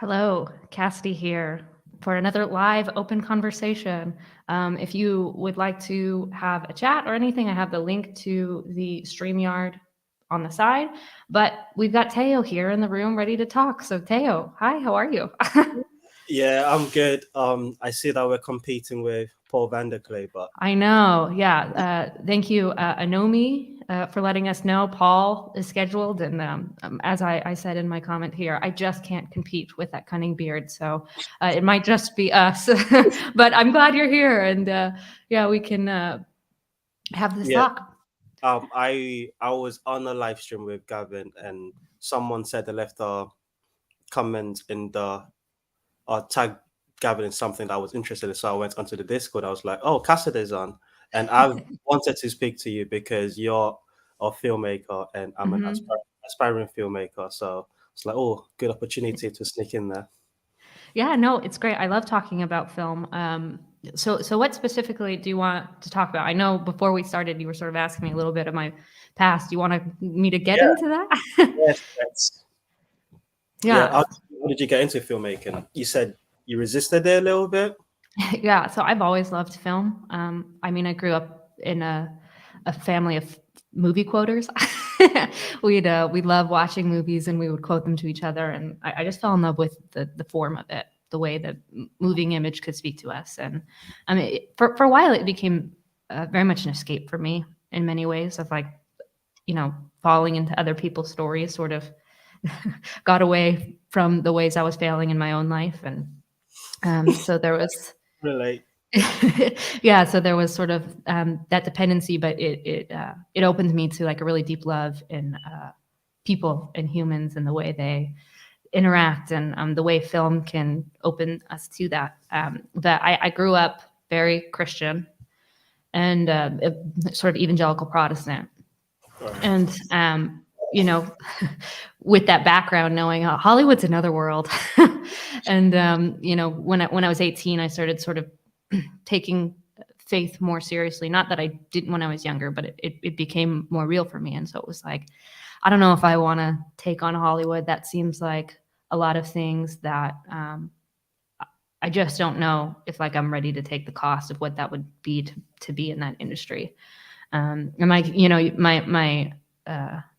Hello, Cassidy here for another live open conversation. If you would like to have a chat or anything, I have the link to the StreamYard on the side. But we've got Teo here in the room ready to talk. So Teo, hi, how are you? Yeah, I'm good. I see that we're competing with Paul Vanderklay, but I know. Yeah. Thank you, Anomi, for letting us know Paul is scheduled. And as I said in my comment here, I just can't compete with that cunning beard. So it might just be us. But I'm glad you're here. And yeah, we can have this yeah, talk. I was on a live stream with Gavin, and someone said they left a comment in the tag Gavin in something that I was interested in, so I went onto the Discord. I was like, "Oh, Cassidy's on," and I've wanted to speak to you because you're a filmmaker and I'm an Hmm. aspiring filmmaker. So it's like, oh, good opportunity to sneak in there. Yeah, no, it's great. I love talking about film. So what specifically do you want to talk about? I know before we started, you were sort of asking me a little bit of my past. Do you want me to get Yeah, into that? yes. Yeah. Yeah. How did you get into filmmaking? You said you resisted it a little bit. Yeah, so I've always loved film. I mean, I grew up in a family of movie quoters. We'd love watching movies, and we would quote them to each other. And I just fell in love with the form of it, the way that moving image could speak to us. And I mean, for a while, it became very much an escape for me in many ways. Of like, falling into other people's stories, sort of got away from the ways I was failing in my own life. And so there was Relate. yeah, so there was sort of that dependency, but it opened me to like a really deep love in people and humans and the way they interact, and the way film can open us to that. That I grew up very Christian and sort of evangelical Protestant, Right. and you know, with that background, knowing Hollywood's another world, and when I was 18, I started sort of taking faith more seriously. Not that I didn't when I was younger, but it became more real for me. And so it was like, I don't know if I want to take on Hollywood. That seems like a lot of things that I just don't know if like I'm ready to take the cost of what that would be to be in that industry. And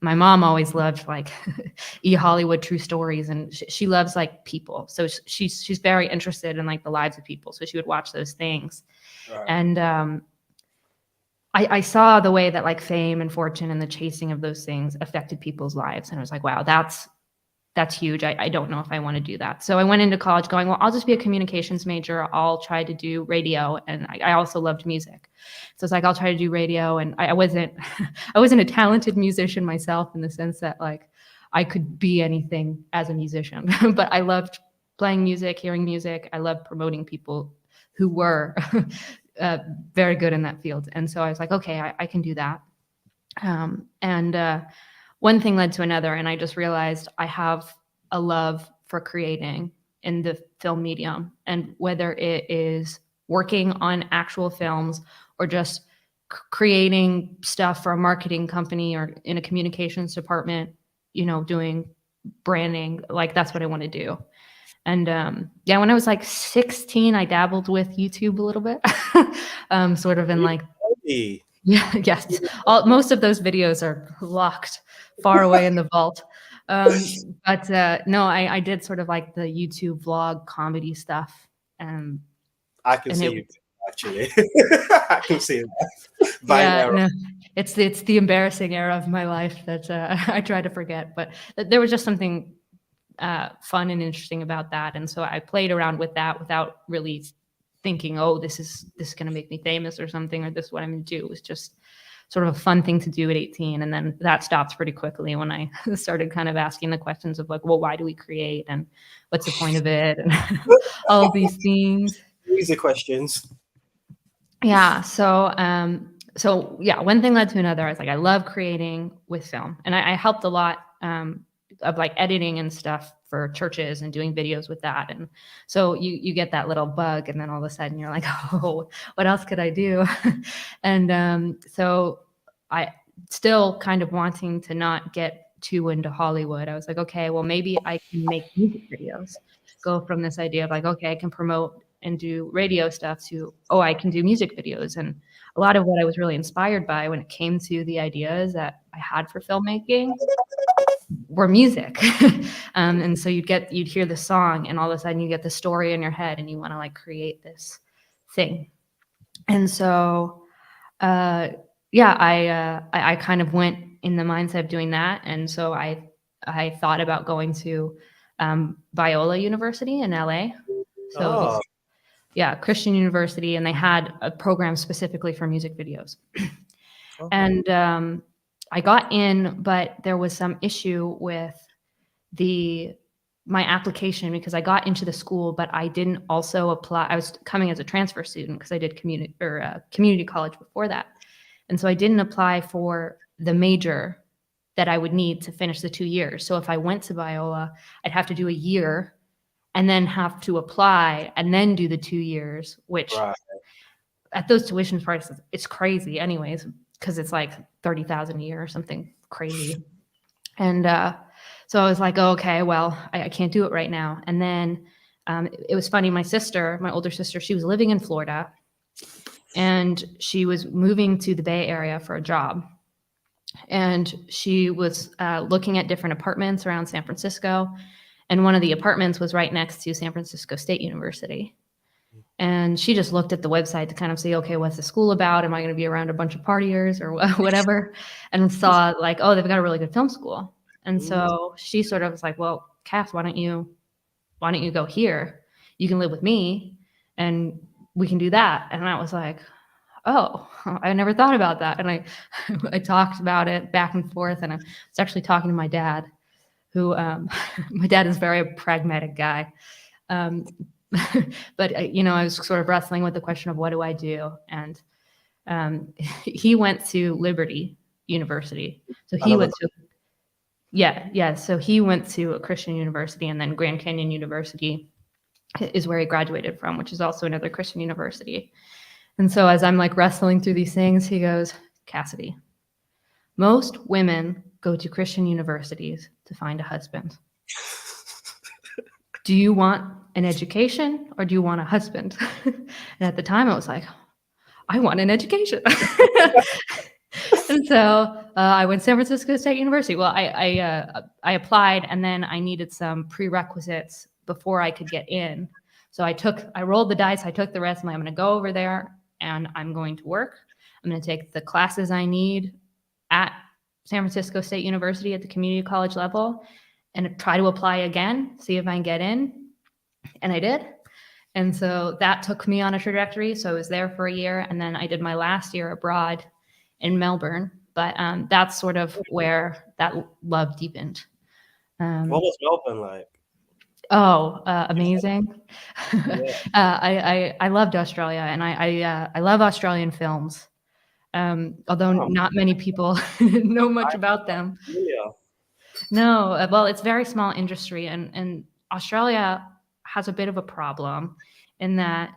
my mom always loved like Hollywood true stories, and she loves like people. So she's very interested in like the lives of people. So she would watch those things, Right. and I saw the way that like fame and fortune and the chasing of those things affected people's lives, and I was like, wow, that's huge. I don't know if I want to do that. So I went into college going, well, I'll just be a communications major. I'll try to do radio. And I also loved music. So it's like, I'll try to do radio. And I wasn't, I wasn't a talented musician myself in the sense that like I could be anything as a musician, but I loved playing music, hearing music. I loved promoting people who were uh, very good in that field. And so I was like, okay, I can do that. And one thing led to another, and I just realized I have a love for creating in the film medium, and whether it is working on actual films or just creating stuff for a marketing company or in a communications department, doing branding, like that's what I want to do. And yeah, when I was like 16, I dabbled with YouTube a little bit, sort of in like Really? yeah, yes. Most of those videos are locked far away in the vault. But no, I did sort of like the YouTube vlog comedy stuff. Um, I can and see it you was, actually. I can see that. Vine yeah, era. no, it's the embarrassing era of my life that I try to forget. But there was just something fun and interesting about that. And so I played around with that without really thinking, oh, this is going to make me famous or something, or this is what I'm going to do. It was just sort of a fun thing to do at 18. And then that stopped pretty quickly when I started kind of asking the questions of like, well, why do we create? And what's the point of it? And all of these things. Easy questions. Yeah. So yeah, one thing led to another. I was like, I love creating with film, and I helped a lot of like editing and stuff for churches and doing videos with that. And so you get that little bug, and then all of a sudden you're like, oh, what else could I do? And so I still kind of wanting to not get too into Hollywood. I was like, okay, well maybe I can make music videos. go from this idea of like, okay, I can promote and do radio stuff to, oh, I can do music videos. And a lot of what I was really inspired by when it came to the ideas that I had for filmmaking were music. And so you'd hear the song, and all of a sudden you get the story in your head, and you want to like create this thing. And so, yeah, I kind of went in the mindset of doing that, and so I thought about going to Biola University in LA. So Oh, yeah, Christian university, and they had a program specifically for music videos. okay. And I got in, but there was some issue with my application because I got into the school, but I didn't also apply. I was coming as a transfer student because I did community college before that. And so I didn't apply for the major that I would need to finish the 2 years. So if I went to Biola, I'd have to do a year and then have to apply and then do the 2 years, which Right. at those tuition prices, it's crazy anyways, because it's like 30,000 a year or something crazy. And so I was like, oh, okay, well, I can't do it right now. And then it was funny. My older sister, she was living in Florida, and she was moving to the Bay Area for a job. And she was looking at different apartments around San Francisco. And one of the apartments was right next to San Francisco State University. And she just looked at the website to kind of see, okay, what's the school about? Am I going to be around a bunch of partiers or whatever? And saw like, oh, they've got a really good film school. And so she sort of was like, well, Cass, why don't you go here? You can live with me and we can do that. And I was like, oh, I never thought about that. And I talked about it back and forth. And I was actually talking to my dad, who my dad is a very pragmatic guy. But I was sort of wrestling with the question of what do I do? And he went to Liberty University. So he went to so he went to a Christian university, and then Grand Canyon University is where he graduated from, which is also another Christian university. And so as I'm like wrestling through these things, he goes, Cassidy, most women go to Christian universities to find a husband. Do you want an education or do you want a husband? And at the time I was like, I want an education. And so I went to San Francisco State University. Well, I applied, and then I needed some prerequisites before I could get in. So I rolled the dice. I took the risk. I'm going to go over there and I'm going to work. I'm going to take the classes I need at San Francisco State University at the community college level and try to apply again, see if I can get in. And I did. And so that took me on a trajectory. So I was there for a year, and then I did my last year abroad in Melbourne. But that's sort of where that love deepened. What was Melbourne like? Oh, amazing. Yeah. I loved Australia, and I love Australian films. Although not many people know much about them. Yeah. No, well, it's very small industry, and Australia has a bit of a problem in that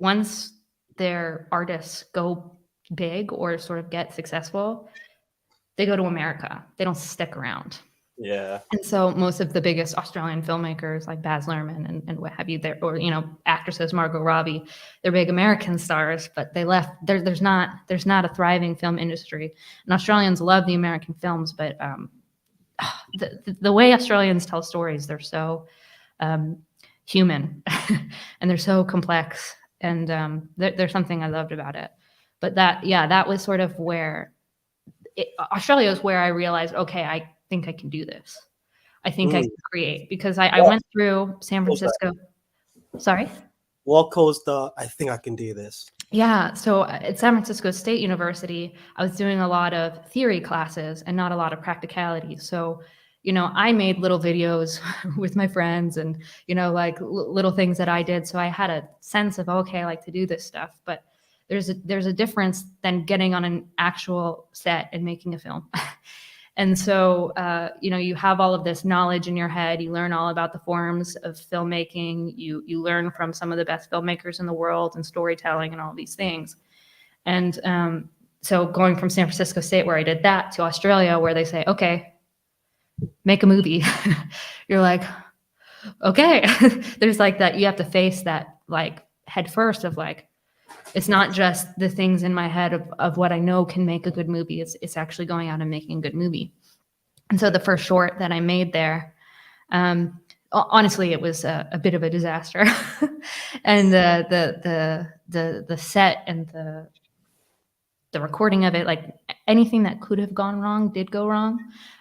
once their artists go big or sort of get successful, they go to America. They don't stick around. Yeah. And so most of the biggest Australian filmmakers like Baz Luhrmann and what have you there, or actresses Margot Robbie, they're big American stars, but they left. There's not a thriving film industry. And Australians love the American films, but the way Australians tell stories, they're so human and they're so complex. And there's something I loved about it. But that was sort of where Australia is where I realized, okay, I think I can do this. I think I can create, because I went through San Francisco. Sorry? What caused I think I can do this? Yeah. So at San Francisco State University, I was doing a lot of theory classes and not a lot of practicality. So, I made little videos with my friends and, like little things that I did. So I had a sense of, okay, I like to do this stuff. But there's a difference than getting on an actual set and making a film. And so, you have all of this knowledge in your head. You learn all about the forms of filmmaking. You learn from some of the best filmmakers in the world and storytelling and all these things. And so going from San Francisco State, where I did that, to Australia, where they say, okay, make a movie. You're like, okay. There's like that, you have to face that like head first of like, it's not just the things in my head of what I know can make a good movie. It's actually going out and making a good movie. And so the first short that I made there, honestly, it was a bit of a disaster. And the set and the recording of it, like anything that could have gone wrong did go wrong.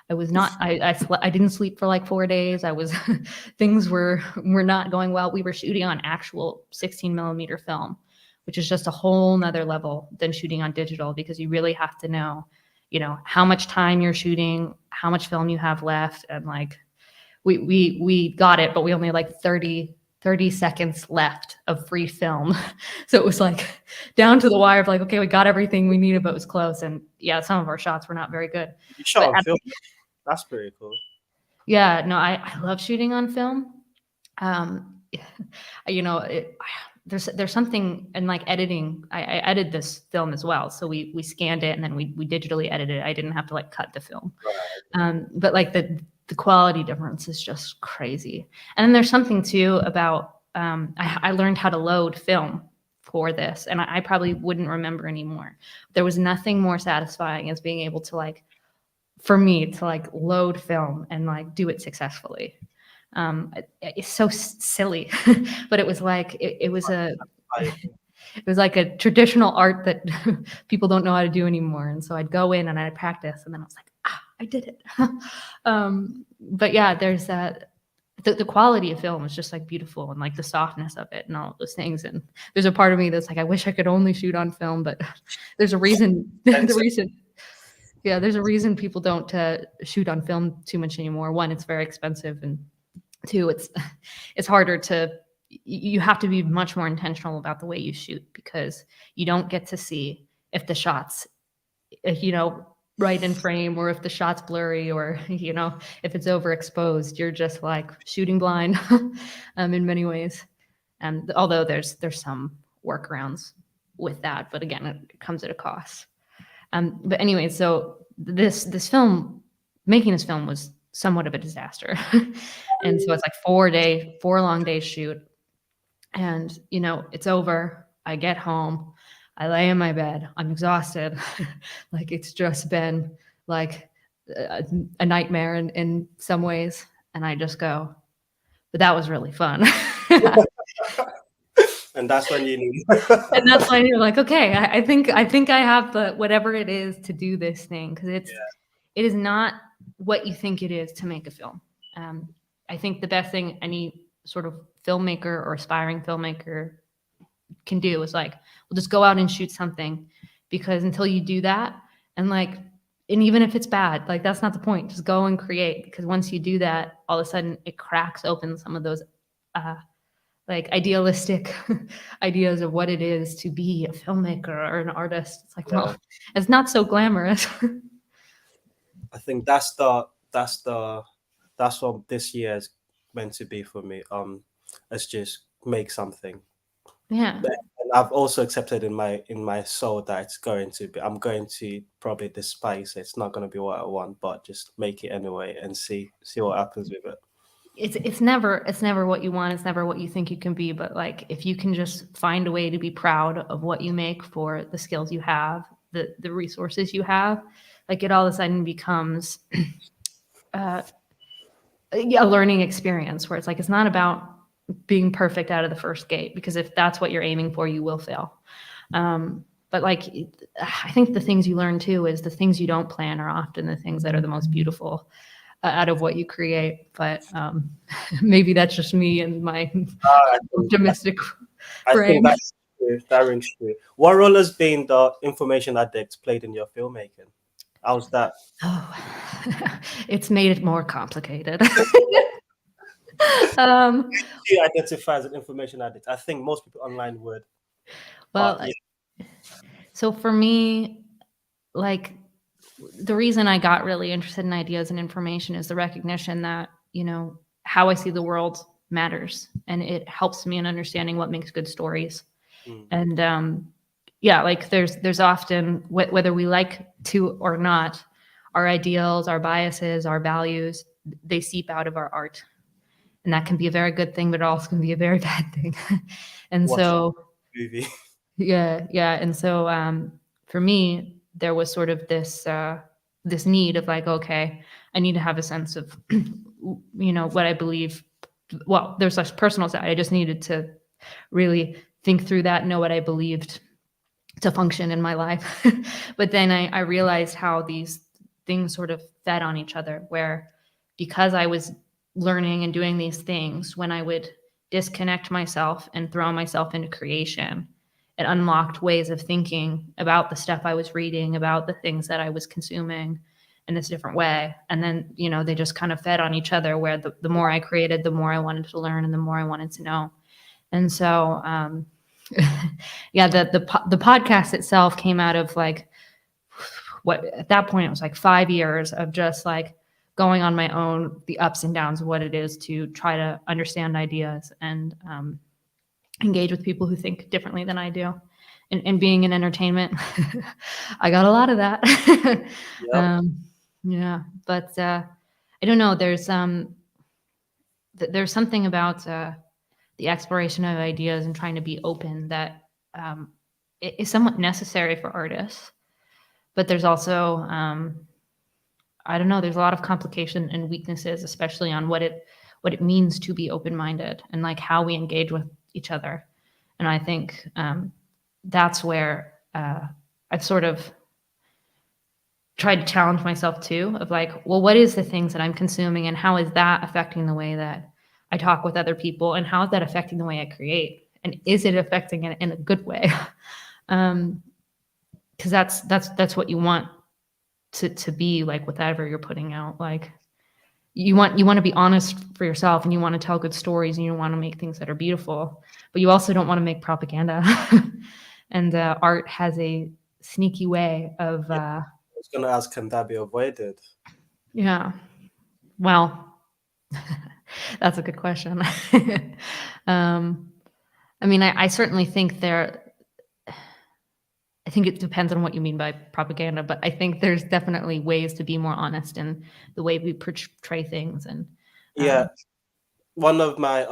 I was not, I didn't sleep for like 4 days. I was, things were not going well. We were shooting on actual 16 millimeter film, which is just a whole nother level than shooting on digital, because you really have to know, how much time you're shooting, how much film you have left. And like, we got it, but we only had like 30 seconds left of free film. So it was like down to the wire of like, okay, we got everything we needed, but it was close. And yeah, some of our shots were not very good. You shot But on film. That's pretty cool. yeah, no, I love shooting on film. There's something in like editing. I edited this film as well. So we scanned it and then we digitally edited it. I didn't have to like cut the film. But like the quality difference is just crazy. And then there's something too about, I learned how to load film for this, and I probably wouldn't remember anymore. There was nothing more satisfying as being able to like, for me to like load film and like do it successfully. It's so silly, but it was like, it was like a traditional art that people don't know how to do anymore. And so I'd go in and I'd practice, and then I was like, I did it. But yeah, there's that. The quality of film is just like beautiful, and like the softness of it and all those things. And there's a part of me that's like, I wish I could only shoot on film, but there's a reason. There's a reason people don't shoot on film too much anymore. One, it's very expensive, and two, it's harder to. You have to be much more intentional about the way you shoot, because you don't get to see if the shots, right in frame, or if the shot's blurry, or if it's overexposed. You're just like shooting blind in many ways. And although there's some workarounds with that, but again, it comes at a cost. But anyway, so making this film was somewhat of a disaster. And so it's like 4 long days shoot, and it's over. I get home, I lay in my bed, I'm exhausted. Like it's just been like a nightmare in some ways. And I just go, but that was really fun. And that's when you need. And that's when you're like, okay, I think I have the whatever it is to do this thing, because it is not what you think it is to make a film. I think the best thing any sort of filmmaker or aspiring filmmaker can do is like, well, just go out and shoot something, because until you do that, and even if it's bad, like that's not the point. Just go and create, because once you do that, all of a sudden it cracks open some of those like idealistic ideas of what it is to be a filmmaker or an artist. It's like, well, it's not so glamorous. I think that's what this year is meant to be for me. Let's just make something. Yeah. And I've also accepted in my soul that I'm going to probably despise it. It's not going to be what I want, but just make it anyway and see what happens with it. It's never what you want. It's never what you think you can be. But like, if you can just find a way to be proud of what you make for the skills you have, the resources you have, like it all of a sudden becomes a learning experience, where it's like, it's not about being perfect out of the first gate, because if that's what you're aiming for, you will fail. But like, I think the things you learn too is the things you don't plan are often the things that are the most beautiful out of what you create. But maybe that's just me and my optimistic brain. I think that's true. That rings true. What role has been the information addict played in your filmmaking? How's that? Oh, it's made it more complicated. You identify as an information addict? I think most people online would. Well, so for me, like, the reason I got really interested in ideas and information is the recognition that, how I see the world matters, and it helps me in understanding what makes good stories. And like there's often, whether we like to or not, our ideals, our biases, our values, they seep out of our art. and that can be a very good thing, but it also can be a very bad thing. And Watch so movie. yeah. And so for me, there was sort of this need of like, okay, I need to have a sense of what I believe. Well, there's such personal side. I just needed to really think through that, know what I believed to function in my life. But then I realized how these things sort of fed on each other, where because I was learning and doing these things, when I would disconnect myself and throw myself into creation, it unlocked ways of thinking about the stuff I was reading, about the things that I was consuming in this different way. And then, they just kind of fed on each other, where the more I created, the more I wanted to learn and the more I wanted to know. And so, yeah, the podcast itself came out of like what at that point it was like 5 years of just like going on my own, the ups and downs of what it is to try to understand ideas and engage with people who think differently than I do. And being in entertainment, I got a lot of that. Yep. Yeah, but I don't know. There's something about the exploration of ideas and trying to be open that is somewhat necessary for artists. But there's also, I don't know, there's a lot of complication and weaknesses, especially on what it means to be open-minded and like how we engage with each other. And I think that's where I've sort of tried to challenge myself too, of like, well, what is the things that I'm consuming and how is that affecting the way that I talk with other people, and how is that affecting the way I create, and is it affecting it in a good way? Because that's what you want to be like, whatever you're putting out. Like you want to be honest for yourself, and you want to tell good stories, and you want to make things that are beautiful, but you also don't want to make propaganda. And art has a sneaky way of Yeah, I was gonna ask, can that be avoided? yeah, well, that's a good question. I mean, I certainly think I think it depends on what you mean by propaganda, but I think there's definitely ways to be more honest in the way we portray things. And Yeah, one of my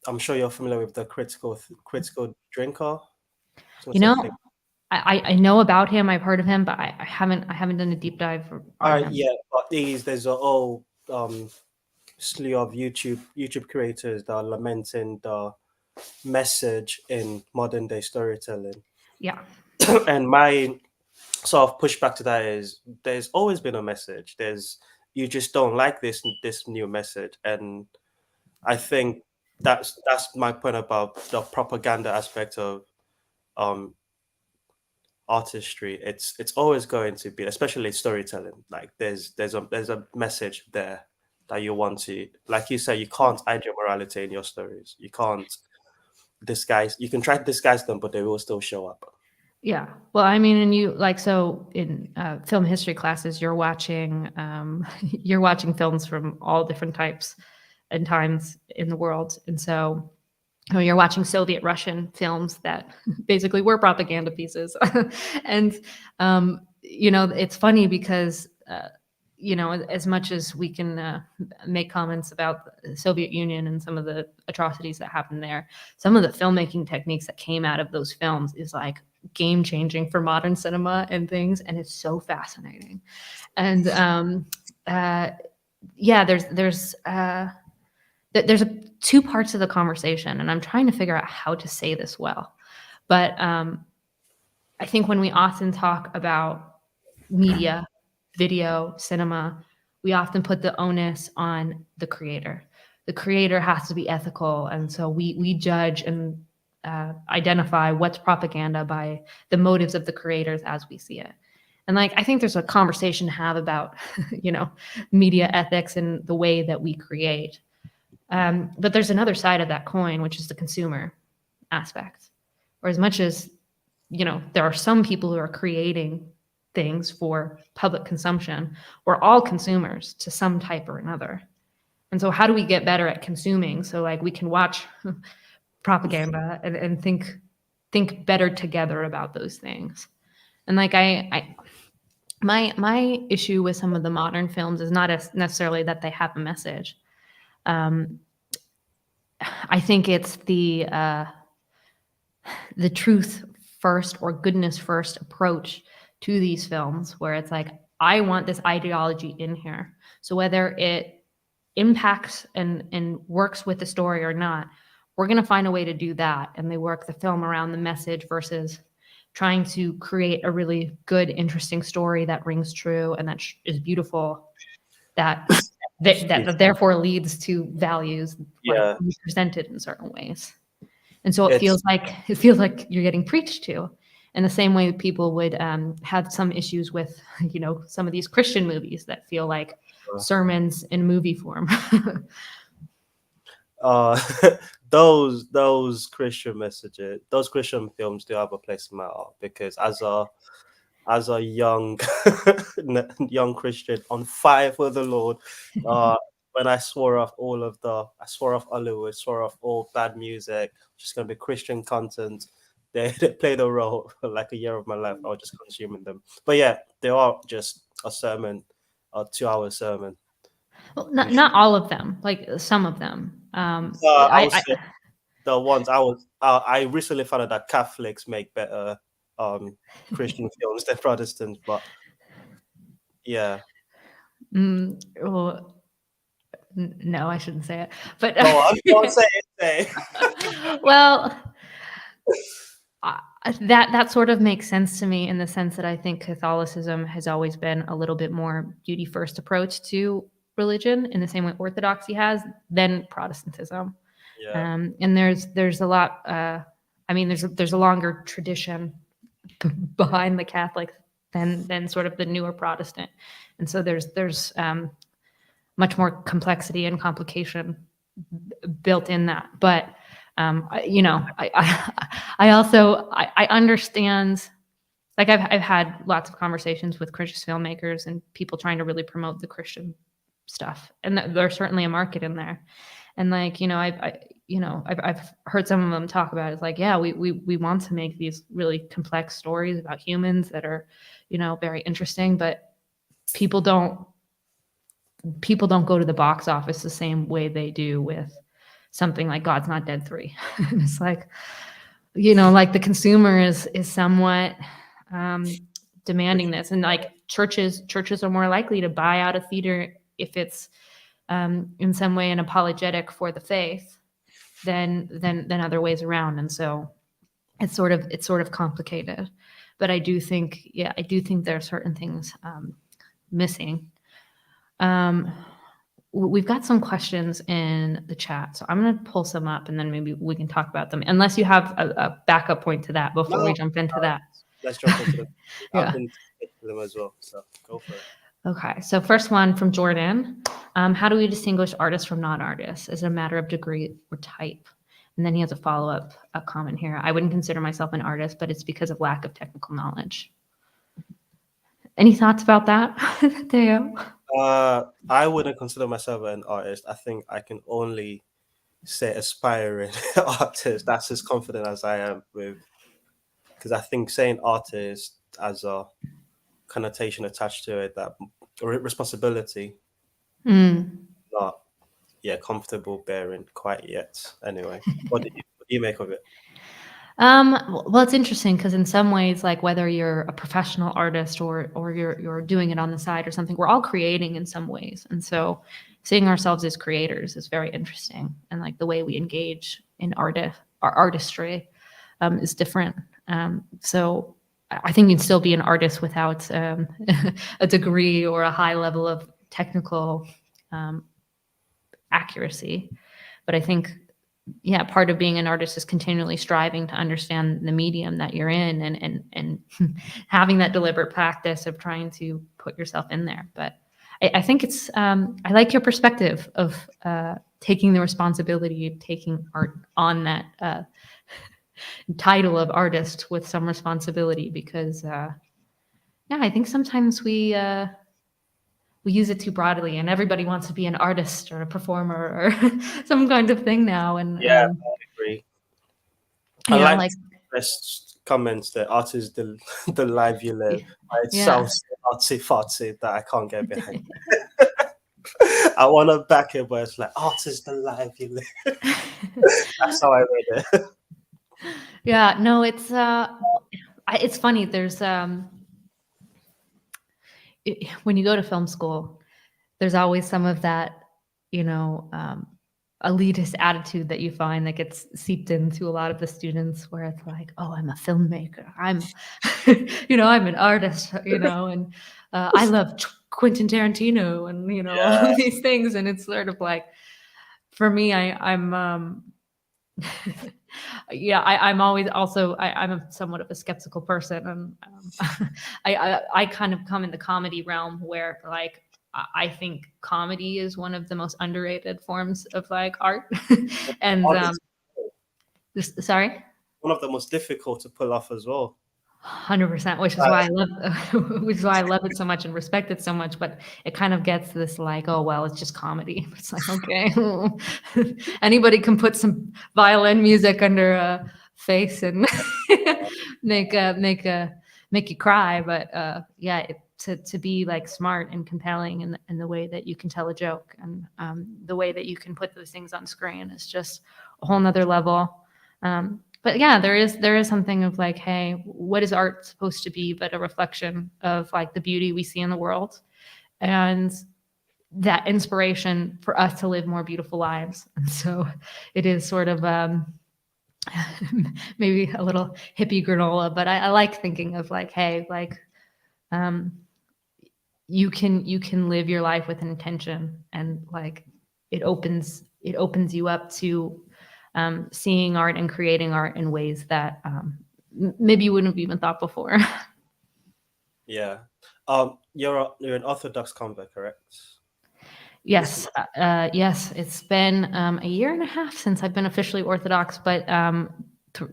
I'm sure you're familiar with the critical drinker. It's gonna you say know, thing. I know about him. I've heard of him, but I haven't done a deep dive on him. Yeah, but there's a whole slew of YouTube creators that are lamenting the message in modern day storytelling. Yeah, And my sort of pushback to that is there's always been a message. You just don't like this new message. And I think that's my point about the propaganda aspect of um artistry. It's always going to be, especially storytelling, like there's a message there that you want to, like you said, you can't hide your morality in your stories. You can't disguise, you can try to disguise them, but they will still show up. yeah. Well, I mean, and you like, so in film history classes, you're watching you're watching films from all different types and times in the world, and so you're watching Soviet Russian films that basically were propaganda pieces. And it's funny because as much as we can make comments about the Soviet Union and some of the atrocities that happened there, some of the filmmaking techniques that came out of those films is like game changing for modern cinema and things, and it's so fascinating. And yeah, there's two parts of the conversation, and I'm trying to figure out how to say this well. But I think when we often talk about media, video, cinema, we often put the onus on the creator. The creator has to be ethical, and so we judge and identify what's propaganda by the motives of the creators as we see it. And like, I think there's a conversation to have about media ethics and the way that we create. But there's another side of that coin, which is the consumer aspect. Or as much as, there are some people who are creating things for public consumption, we're all consumers to some type or another. And so how do we get better at consuming so like we can watch propaganda and think better together about those things? And like my issue with some of the modern films is not as necessarily that they have a message. I think it's the truth first or goodness first approach to these films, where it's like, I want this ideology in here. So whether it impacts and works with the story or not, we're going to find a way to do that. And they work the film around the message versus trying to create a really good, interesting story that rings true and that is beautiful, that therefore leads to values like Yeah, presented in certain ways. And so it it's feels like you're getting preached to, in the same way people would have some issues with, some of these Christian movies that feel like sermons in movie form. uh those Christian messages, those Christian films do have a place in my heart, because as a young young Christian on fire for the Lord, uh when I swore off Hollywood, swore off all bad music, just gonna be Christian content. They played a role for like a year of my life. I was just consuming them. But yeah, they are just a sermon, a 2 hour sermon. Well, not all of them, like some of them. I would say the ones I recently found out that Catholics make better um Christian films than Protestants, but yeah. Well, no, I shouldn't say it, but Go on, say it, well, uh, that sort of makes sense to me, in the sense that I think Catholicism has always been a little bit more duty first approach to religion, in the same way Orthodoxy has, than Protestantism. Yeah. And there's a lot. I mean, there's a longer tradition behind the Catholic than sort of the newer Protestant, and so there's much more complexity and complication built in that. But I also I understand. Like I've had lots of conversations with Christian filmmakers and people trying to really promote the Christian stuff, and there's certainly a market in there. And like, I've heard some of them talk about it. It's like, yeah, we want to make these really complex stories about humans that are, very interesting, but people don't go to the box office the same way they do with something like God's Not Dead 3. It's like, like the consumer is somewhat demanding this, and like churches are more likely to buy out a theater if it's in some way an apologetic for the faith than other ways around. And so it's sort of complicated. But I do think there are certain things missing. We've got some questions in the chat, so I'm going to pull some up and then maybe we can talk about them, unless you have a backup point to that before we jump into that. Let's jump into them. Yeah. I've been to them as well, so go for it. Okay, so first one from Jordan. How do we distinguish artists from non-artists? Is it a matter of degree or type? And then he has a follow-up comment here. I wouldn't consider myself an artist, but it's because of lack of technical knowledge. Any thoughts about that, Theo? I wouldn't consider myself an artist. I think I can only say aspiring artist. That's as confident as I am with, because I think saying artist as a connotation attached to it, that responsibility, not comfortable bearing quite yet. Anyway, what do you make of it? Well, it's interesting because in some ways, like whether you're a professional artist or you're doing it on the side or something, we're all creating in some ways. And so seeing ourselves as creators is very interesting. And like the way we engage in our artistry is different. So I think you'd still be an artist without a degree or a high level of technical accuracy. But I think, part of being an artist is continually striving to understand the medium that you're in, and having that deliberate practice of trying to put yourself in there. But I think it's, I like your perspective of taking the responsibility of taking art on that title of artist with some responsibility, because I think sometimes we use it too broadly, and everybody wants to be an artist or a performer or some kind of thing now. And I agree. I yeah, like like best comments that art is the life you live. It yeah. sounds artsy fartsy that I can't get behind. I want to back it, but it's like art is the life you live. That's how I read it. Yeah, no, it's funny. There's when you go to film school, there's always some of that, you know, elitist attitude that you find that gets seeped into a lot of the students, where it's like, oh, I'm a filmmaker, I'm, I'm an artist, and I love Quentin Tarantino, and all Yeah, of these things, and it's sort of like, for me, I'm yeah, I'm always also I'm somewhat of a skeptical person, and I kind of come in the comedy realm, where like I think comedy is one of the most underrated forms of like art, and art is sorry. one of the most difficult to pull off as well. 100%, which is why I love which is why I love it so much and respect it so much, but it kind of gets this like, "Oh, well, it's just comedy." It's like, okay, anybody can put some violin music under a face and make make you cry, but, yeah, to be, like, smart and compelling in the way that you can tell a joke, and, the way that you can put those things on screen is just a whole 'nother level. But yeah, there is something of like, hey, what is art supposed to be but a reflection of like the beauty we see in the world, and that inspiration for us to live more beautiful lives. And so it is sort of maybe a little hippie granola, but I like thinking of like, hey, like um, you can live your life with an intention, and like it opens you up to seeing art and creating art in ways that maybe you wouldn't have even thought before. Yeah. You're an Orthodox convert, correct? Yes, yes, it's been a year and a half since I've been officially Orthodox, but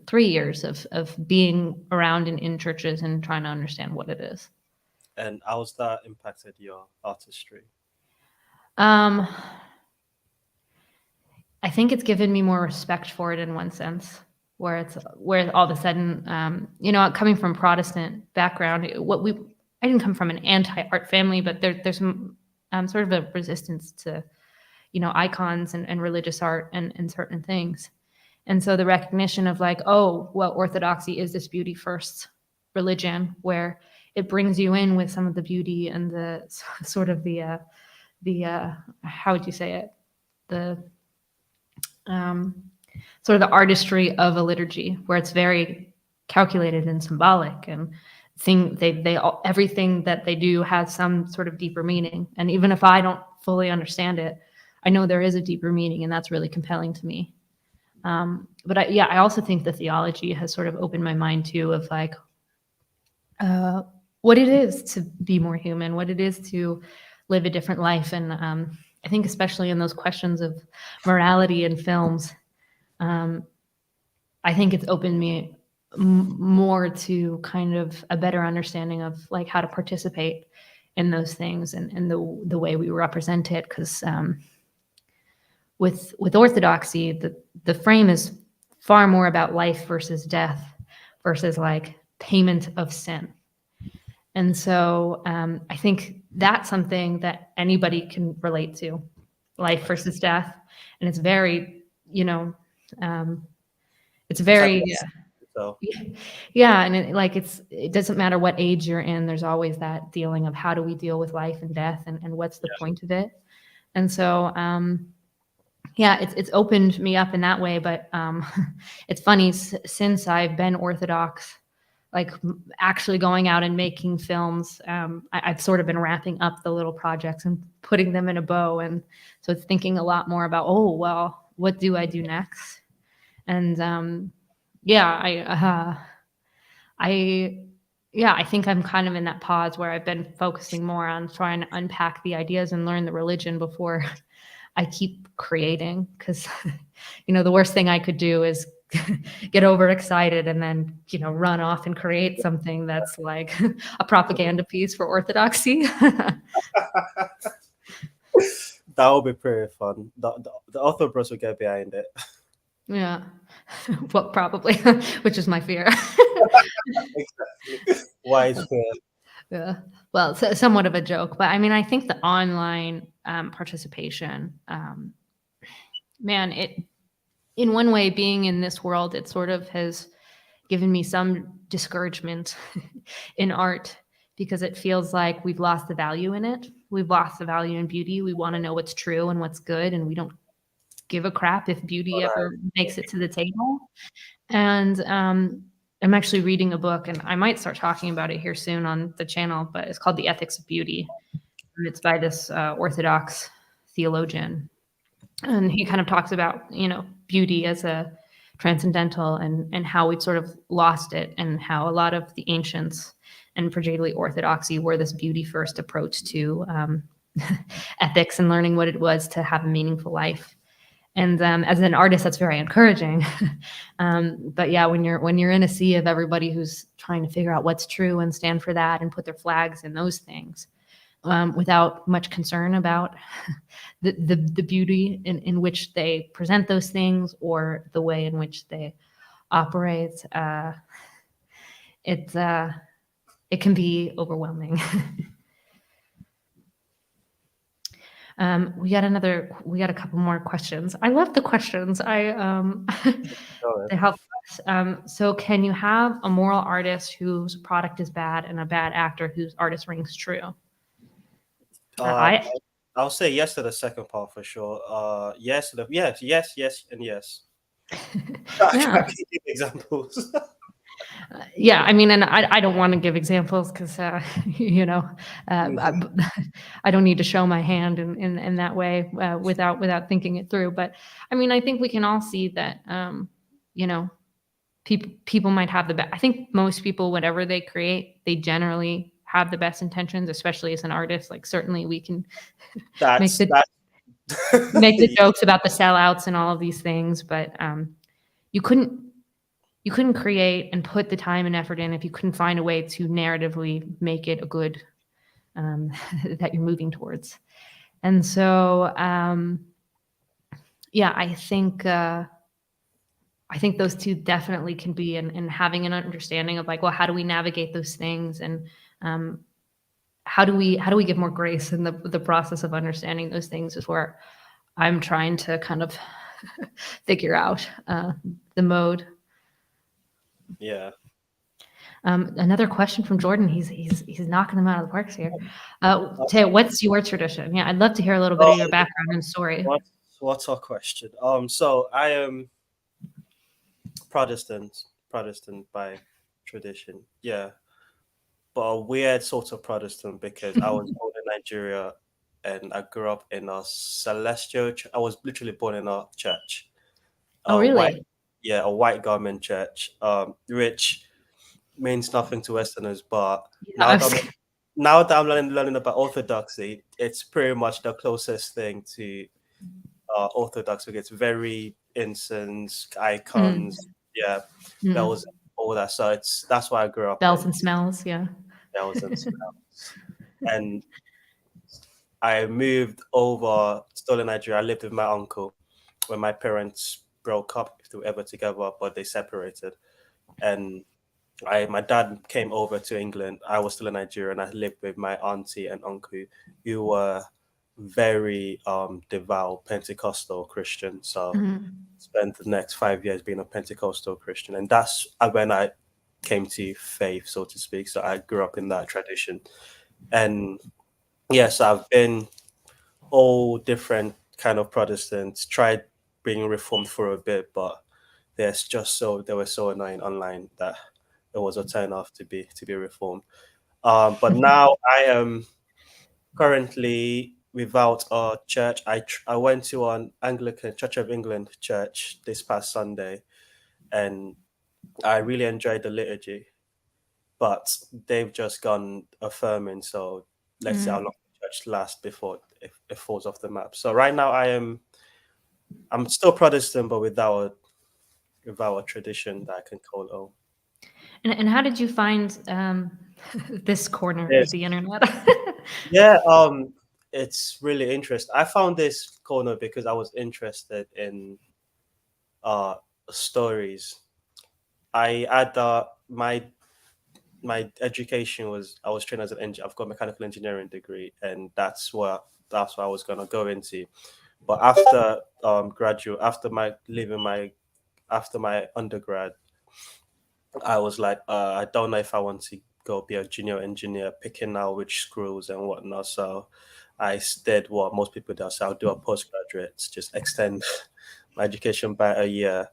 3 years of being around in churches and trying to understand what it is. And how's that impacted your artistry? Um, I think it's given me more respect for it in one sense, where all of a sudden, coming from Protestant background, I didn't come from an anti-art family, but there's sort of a resistance to icons and religious art and certain things, and so the recognition of like, oh well, Orthodoxy is this beauty first religion where it brings you in with some of the beauty and the sort of the how would you say it, the um, sort of the artistry of a liturgy, where it's very calculated and symbolic, and everything that they do has some sort of deeper meaning. And even if I don't fully understand it, I know there is a deeper meaning, and that's really compelling to me. But I also think the theology has sort of opened my mind too, of like uh, what it is to be more human, what it is to live a different life, and I think especially in those questions of morality in films, um, I think it's opened me more to kind of a better understanding of like how to participate in those things, and the way we represent it. Because with orthodoxy, the frame is far more about life versus death versus like payment of sin. And so I think that's something that anybody can relate to, life versus death. And it's very, um, it's It's like very, so. yeah. And it doesn't matter what age you're in, there's always that dealing of how do we deal with life and death, and what's the point of it. And so, yeah, it's opened me up in that way. But it's funny, since I've been Orthodox, like actually going out and making films, I've sort of been wrapping up the little projects and putting them in a bow. And so it's thinking a lot more about, oh, well, what do I do next? And yeah, I, yeah, I think I'm kind of in that pause where I've been focusing more on trying to unpack the ideas and learn the religion before I keep creating. Because, the worst thing I could do is get overexcited and then, run off and create something that's like a propaganda piece for orthodoxy. That would be pretty fun. The author bros will get behind it. Yeah. Well, probably, which is my fear. Exactly. Why is fair? Yeah. Well, it's somewhat of a joke, but I mean, I think the online participation, man, it in one way, being in this world, it sort of has given me some discouragement in art because it feels like we've lost the value in it. We've lost the value in beauty. We want to know what's true and what's good, and we don't give a crap if beauty Right. ever makes it to the table. And I'm actually reading a book, and I might start talking about it here soon on the channel, but it's called The Ethics of Beauty. And it's by this Orthodox theologian. And he kind of talks about, beauty as a transcendental and how we've sort of lost it, and how a lot of the ancients and particularly Orthodoxy were this beauty first approach to ethics and learning what it was to have a meaningful life. And as an artist, that's very encouraging. But yeah, when you're in a sea of everybody who's trying to figure out what's true and stand for that and put their flags in those things, without much concern about the beauty in which they present those things or the way in which they operate, it can be overwhelming. We got a couple more questions. I love the questions. They help us. So can you have a moral artist whose product is bad and a bad actor whose artist rings true? Uh, I I'll say yes to the second part for sure. Yes, yes, and yes. I Yeah. can give examples. Yeah, I mean, and I don't want to give examples because Mhm. I don't need to show my hand in that way without thinking it through. But I mean, I think we can all see that you know people might have the best. I think most people, whatever they create, they generally have the best intentions, especially as an artist. Like certainly we can make That's the that. make the jokes about the sellouts and all of these things, but you couldn't you couldn't create and put the time and effort in if you couldn't find a way to narratively make it a good um, that you're moving towards. And so, yeah, I think those two definitely can be, and having an understanding of like, well, how do we navigate those things, and um, how do we give more grace in the process of understanding those things is where I'm trying to kind of figure out the mode. Yeah. Another question from Jordan. He's knocking them out of the parks here. Uh, Taya, what's your tradition? Yeah, I'd love to hear a little bit of your oh, background and story. what's our question? So I am Protestant by tradition. Yeah, but a weird sort of Protestant because I was born in Nigeria and I grew up in a celestial. I was literally born in a church, Oh, a white, really? yeah, a white garment church. Which means nothing to Westerners, but Yeah, now that I'm learning about Orthodoxy, it's pretty much the closest thing to Orthodox. It's very incense mm, icons, yeah, mm. bells, all that. So that's why I grew up Bells in and smells. Yeah. bells and smells. And I moved over still in Nigeria. I lived with my uncle when my parents broke up, if they were ever together, but they separated. And my dad came over to England. I was still in Nigeria, and I lived with my auntie and uncle, who were very devout Pentecostal Christian. So Mhm. spent the next 5 years being a Pentecostal Christian, and that's when I came to faith, so to speak. So I grew up in that tradition, and yes, I've been all different kind of Protestants. Tried being reformed for a bit, but they were so annoying online that it was a turn off to be reformed. But now I am currently without a church. I went to an Anglican Church of England church this past Sunday, and I really enjoyed the liturgy. But they've just gone affirming, so let's see how Mm. long the church lasts before it falls off the map. So right now I'm still Protestant, but without a tradition that I can call home. And how did you find this corner of Yes. the internet? Yeah, it's really interesting. I found this corner because I was interested in uh stories. I had my my education was, I was trained as an engineer. I've got a mechanical engineering degree, and that's what I was gonna go into. But after graduate, after my leaving my after my undergrad, I was like, I don't know if I want to go be a junior engineer, picking out which screws and whatnot. So did what most people do. So I'll do a postgraduate, just extend my education by a year.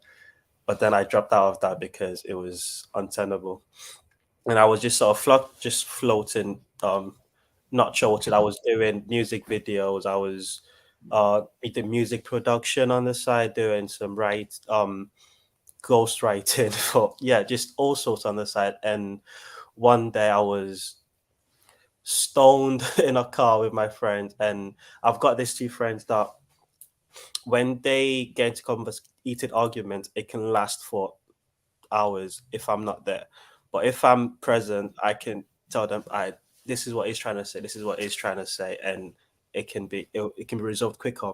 But then I dropped out of that because it was untenable. And I was just sort of just floating, not sure what it. I was doing music videos. I was doing music production on the side, doing some ghostwriting for, yeah, just all sorts on the side. And one day I was stoned in a car with my friends, and I've got these two friends that when they get into heated arguments, it can last for hours if I'm not there. But if I'm present, I can tell them, I this is what he's trying to say, this is what he's trying to say, and it can be resolved quicker.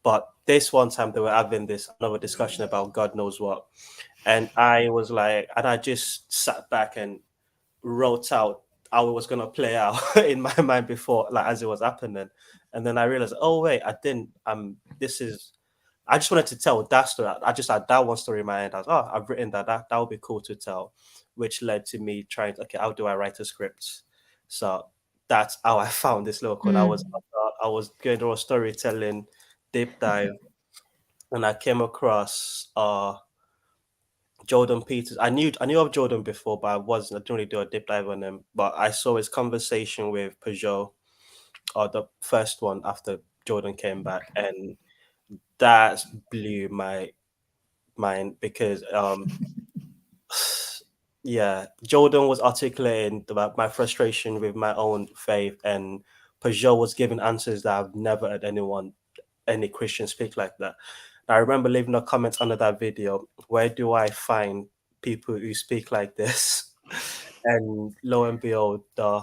But this one time they were having this another discussion about God knows what. And I was like, and I just sat back and wrote out how it was gonna play out in my mind before, like as it was happening. And then I realized, oh wait, I didn't. This is. I just wanted to tell that story. I just had that one story in my head. I was, oh, I've written that. That would be cool to tell, which led to me trying. Okay, how do I write a script? So that's how I found this little code. Mm. I was going through a storytelling deep dive, and I came across Jordan Peters. I knew of Jordan before, but I didn't really do a deep dive on him. But I saw his conversation with Peugeot, or the first one after Jordan came back, and that blew my mind because yeah, Jordan was articulating about my frustration with my own faith, and Peugeot was giving answers that I've never heard any Christian speak like that. I remember leaving a comment under that video, where do I find people who speak like this? And lo and behold, the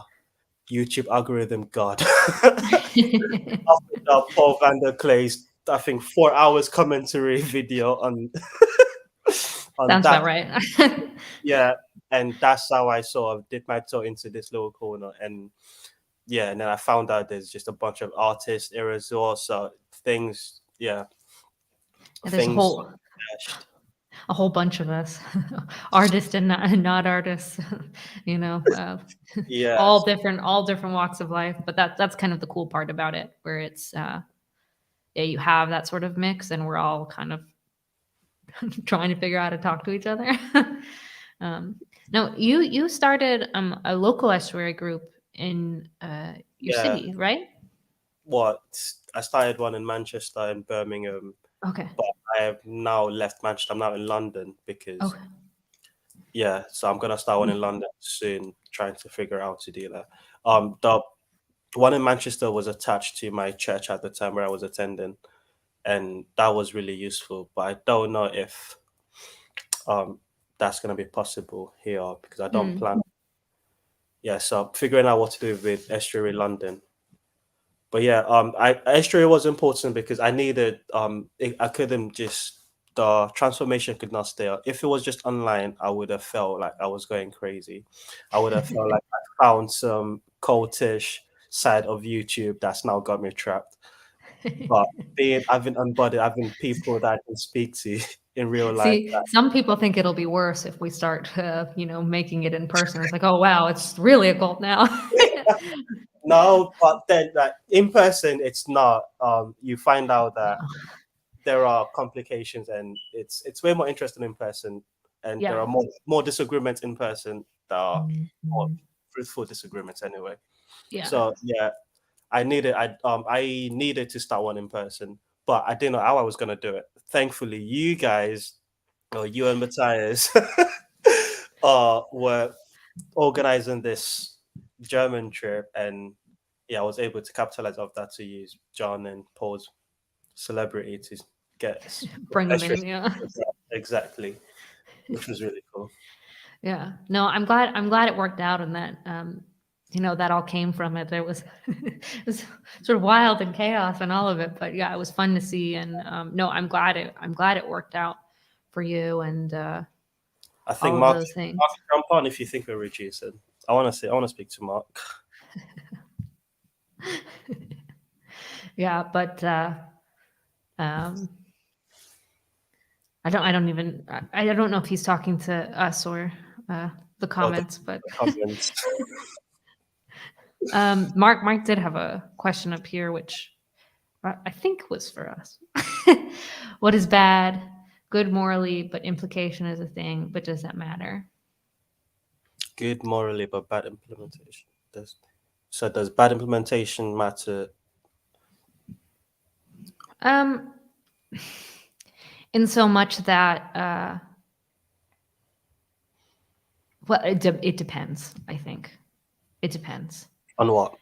YouTube algorithm god. After the Paul van der Clay's, I think, 4 hours commentary video on on Sounds that. about right. Yeah, and that's how I sort of did my toe into this little corner. And yeah, and then I found out there's just a bunch of artists here as well. So things, yeah, There's things clashed. a whole bunch of us, artists and not artists, you know, Yes, all different walks of life. But that's kind of the cool part about it, where it's yeah, you have that sort of mix, and we're all kind of trying to figure out how to talk to each other. um, now, you started a local estuary group in your yeah. city, right? What I started one in Manchester and Birmingham, Okay. but I have now left Manchester. I'm now in London because Okay. yeah, so I'm gonna start one in London soon, trying to figure out how to do that. The one in Manchester was attached to my church at the time where I was attending, and that was really useful. But I don't know if um that's gonna be possible here because I don't Mm. plan. Yeah, so figuring out what to do with Estuary London. But yeah, I Estuary was important because I couldn't just the transformation could not stay up. If it was just online, I would have felt like I was going crazy. I would have felt like I found some cultish side of YouTube that's now got me trapped. But being having unbothered, having people that I can speak to in real life. See, some people think it'll be worse if we start, making it in person. It's like, oh wow, it's really a cult now. No, but then like in person, it's not. You find out that there are complications, and it's way more interesting in person, and there Yeah. are more disagreements in person that are more fruitful disagreements anyway. Yeah. So yeah, I needed to start one in person, but I didn't know how I was gonna do it. Thankfully, you guys, or you and Matthias, were organizing this German trip, and yeah, I was able to capitalize off that to use John and Paul's celebrity to get Bring them extra in. Yeah. exactly, which was really cool. Yeah. No, I'm glad it worked out, and that that all came from it. There was it was sort of wild and chaos and all of it, but yeah, it was fun to see. And no, I'm glad it worked out for you. And I think all of Mark, those things. Mark, jump on if you think we're reducing. I want to speak to Mark. Yeah, but um, I don't know if he's talking to us or the Or the comments, but comments. Mark did have a question up here, which I think was for us. What is bad? Good morally, but implication is a thing. But does that matter? Good morally, but bad implementation. Does bad implementation matter? In so much that well, it depends. I think it depends. On what?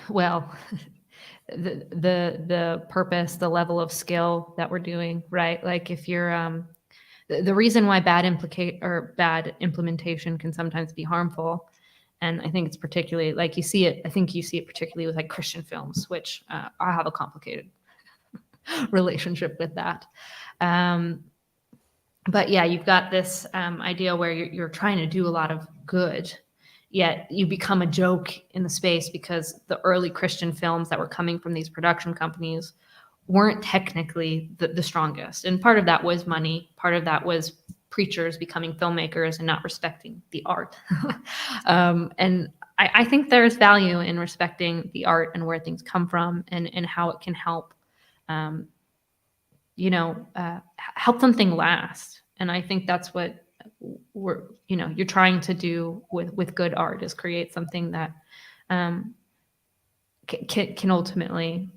Well, the purpose, the level of skill that we're doing, right? Like if you're the reason why bad implementation can sometimes be harmful, and I think it's particularly like you see it. I think you see it particularly with like Christian films, which I have a complicated relationship with that. But yeah, you've got this idea where you're trying to do a lot of good, yet you become a joke in the space because the early Christian films that were coming from these production companies weren't technically the strongest. And part of that was money, part of that was preachers becoming filmmakers and not respecting the art. And I think there's value in respecting the art and where things come from and how it can help, help something last. And I think that's what you're trying to do with good art is create something that can ultimately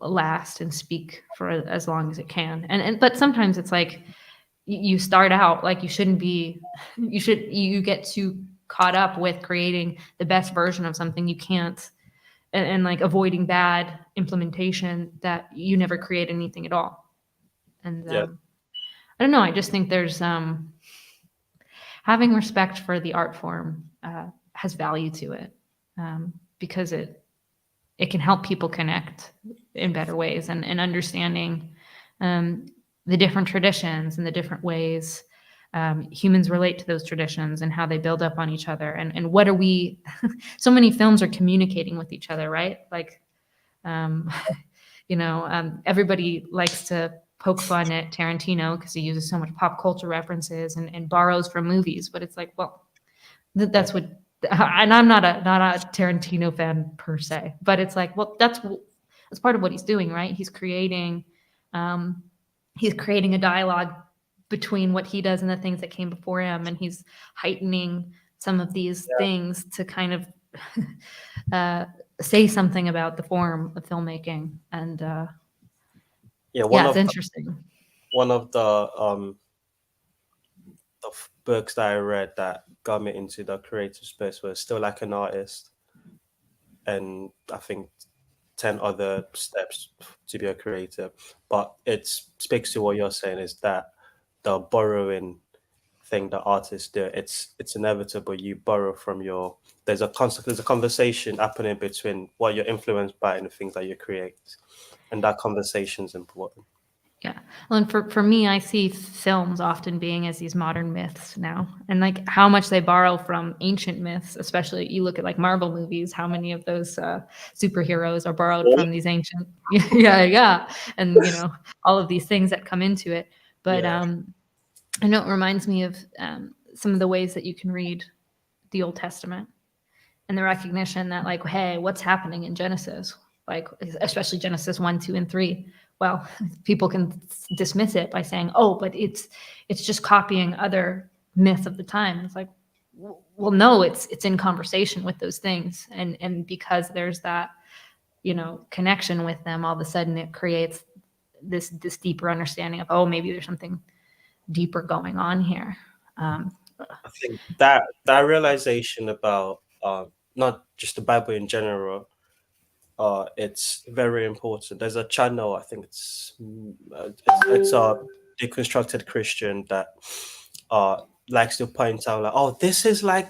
last and speak for as long as it can. But sometimes it's like you start out like you get too caught up with creating the best version of something you can't and like avoiding bad implementation that you never create anything at all. And Yeah. I don't know. I just think there's having respect for the art form has value to it because it can help people connect in better ways and understanding the different traditions and the different ways humans relate to those traditions and how they build up on each other and what are we so many films are communicating with each other, right? Like everybody likes to poke fun at Tarantino because he uses so much pop culture references and borrows from movies. But it's like, well, that's what. And I'm not a Tarantino fan per se, but it's like, well, that's part of what he's doing, right? He's creating a dialogue between what he does and the things that came before him, and he's heightening some of these things to kind of say something about the form of filmmaking. And it's interesting. One of the books that I read that got me into the creative space was Still Like an Artist, and I think 10 other steps to be a creative. But it speaks to what you're saying is that the borrowing thing that artists do, it's inevitable. You borrow from there's a conversation happening between what you're influenced by and the things that you create, and that conversation is important. Yeah. Well, and for me, I see films often being as these modern myths now, and like how much they borrow from ancient myths. Especially, you look at like Marvel movies, how many of those superheroes are borrowed from these ancient, yeah, and all of these things that come into it. But I know it reminds me of some of the ways that you can read the Old Testament and the recognition that like, hey, what's happening in Genesis? Like, especially Genesis 1, 2, and 3. Well, people can dismiss it by saying, oh, but it's just copying other myths of the time. It's like, well, no, it's in conversation with those things. And because there's that, connection with them, all of a sudden it creates this deeper understanding of, oh, maybe there's something deeper going on here. I think that realization about not just the Bible in general, it's very important. There's a channel, I think it's a deconstructed Christian that likes to point out like, oh, this is like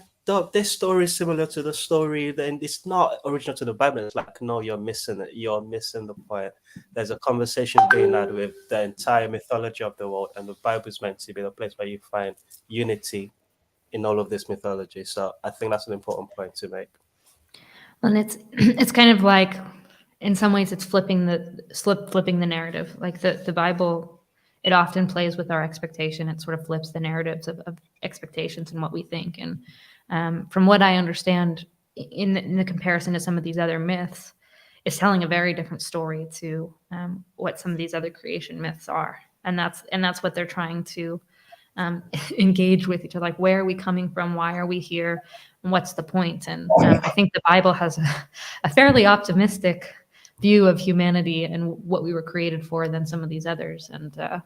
this story is similar to the story, then it's not original to the Bible. It's like, no, you're missing it. You're missing the point. There's a conversation being had with the entire mythology of the world, and the Bible is meant to be the place where you find unity in all of this mythology. So I think that's an important point to make. And it's kind of like, in some ways, it's flipping the narrative. Like the Bible, it often plays with our expectation. It sort of flips the narratives of expectations and what we think. And from what I understand, in the comparison to some of these other myths, is telling a very different story to what some of these other creation myths are. And that's what they're trying to engage with each other. Like, where are we coming from? Why are we here? And what's the point? And I think the Bible has a fairly optimistic view of humanity and what we were created for than some of these others. And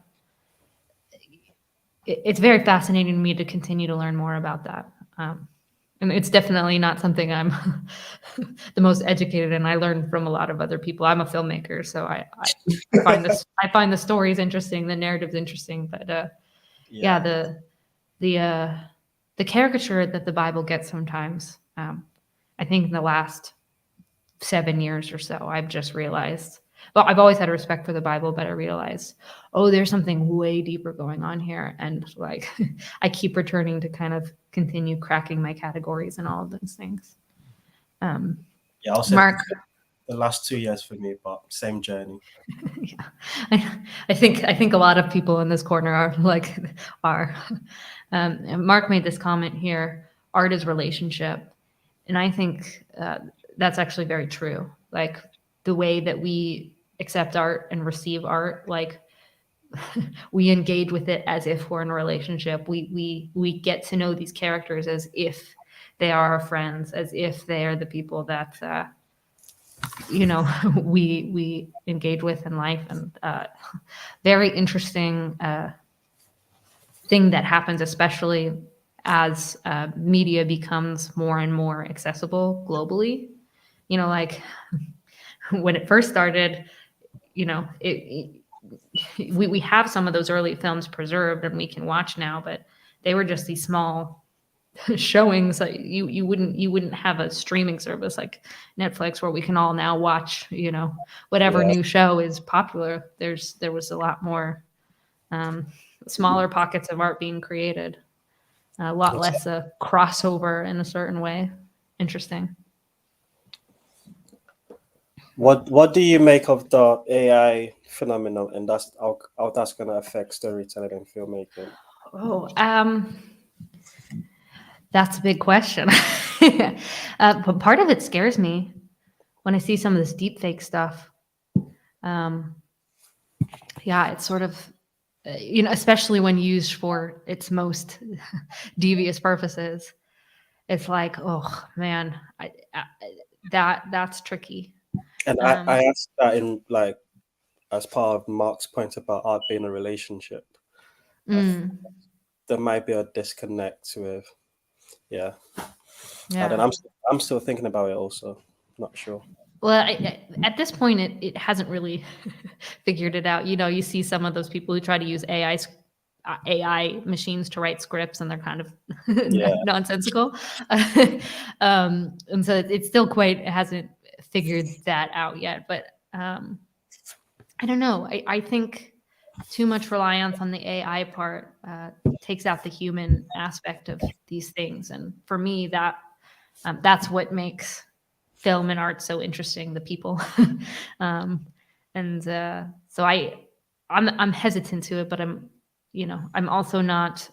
it's very fascinating to me to continue to learn more about that. And it's definitely not something I'm the most educated in. I learn from a lot of other people. I'm a filmmaker, so I find the stories interesting, the narratives interesting. But yeah, the caricature that the Bible gets sometimes, I think in the last 7 years or so, I've just realized, well, I've always had a respect for the Bible, but I realized, oh, there's something way deeper going on here. And like, I keep returning to kind of continue cracking my categories and all of those things. Yeah, I'll say Mark, the last 2 years for me, but same journey. yeah, I think a lot of people in this corner are. And Mark made this comment here: art is relationship, and I think that's actually very true. Like, the way that we accept art and receive art, like, we engage with it as if we're in a relationship. We get to know these characters as if they are our friends, as if they are the people that we engage with in life. And very interesting thing that happens, especially as media becomes more and more accessible globally. Like, when it first started, we have some of those early films preserved and we can watch now, but they were just these small showings. Like, you wouldn't have a streaming service like Netflix where we can all now watch whatever new show is popular. There was a lot more smaller pockets of art being created, a lot less a crossover in a certain way. Interesting. What do you make of the AI phenomenon, and how that's going to affect storytelling and filmmaking? Oh, that's a big question. But part of it scares me when I see some of this deep fake stuff. Yeah, it's sort of, especially when used for its most devious purposes. It's like, oh man, that's tricky. And I asked that in, like, as part of Mark's point about art being a relationship. There might be a disconnect with, yeah. Yeah. And I'm still thinking about it also. Not sure. Well, at this point, it hasn't really figured it out. You see some of those people who try to use AI machines to write scripts, and they're kind of nonsensical. And so it's still it hasn't figured that out yet. But I don't know. I think too much reliance on the AI part takes out the human aspect of these things. And for me, that's what makes film and art so interesting, the people. So I'm hesitant to it, but I'm also not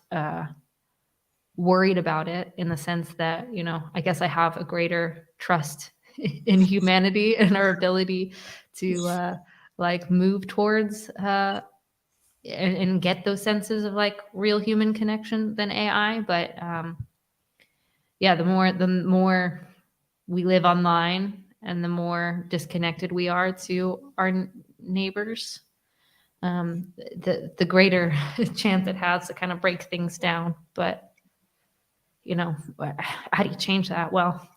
worried about it, in the sense that, I guess I have a greater trust in humanity and our ability to move towards and get those senses of like real human connection than AI. But yeah, the more we live online and the more disconnected we are to our neighbors, the greater chance it has to kind of break things down. But how do you change that? Well,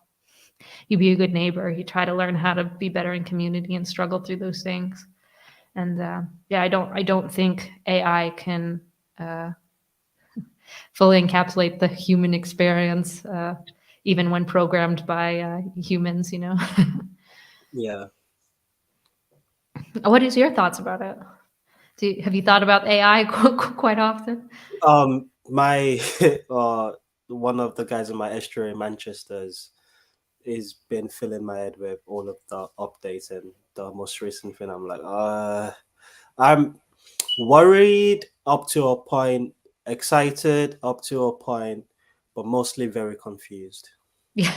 you be a good neighbor. You try to learn how to be better in community and struggle through those things. And yeah, I don't think AI can fully encapsulate the human experience. even when programmed by humans, you know. Yeah. What is your thoughts about it? Have you thought about AI quite often? My one of the guys in my estuary in Manchester's is been filling my head with all of the updates, and the most recent thing I'm like, I'm worried up to a point, excited up to a point, but mostly very confused. Yeah.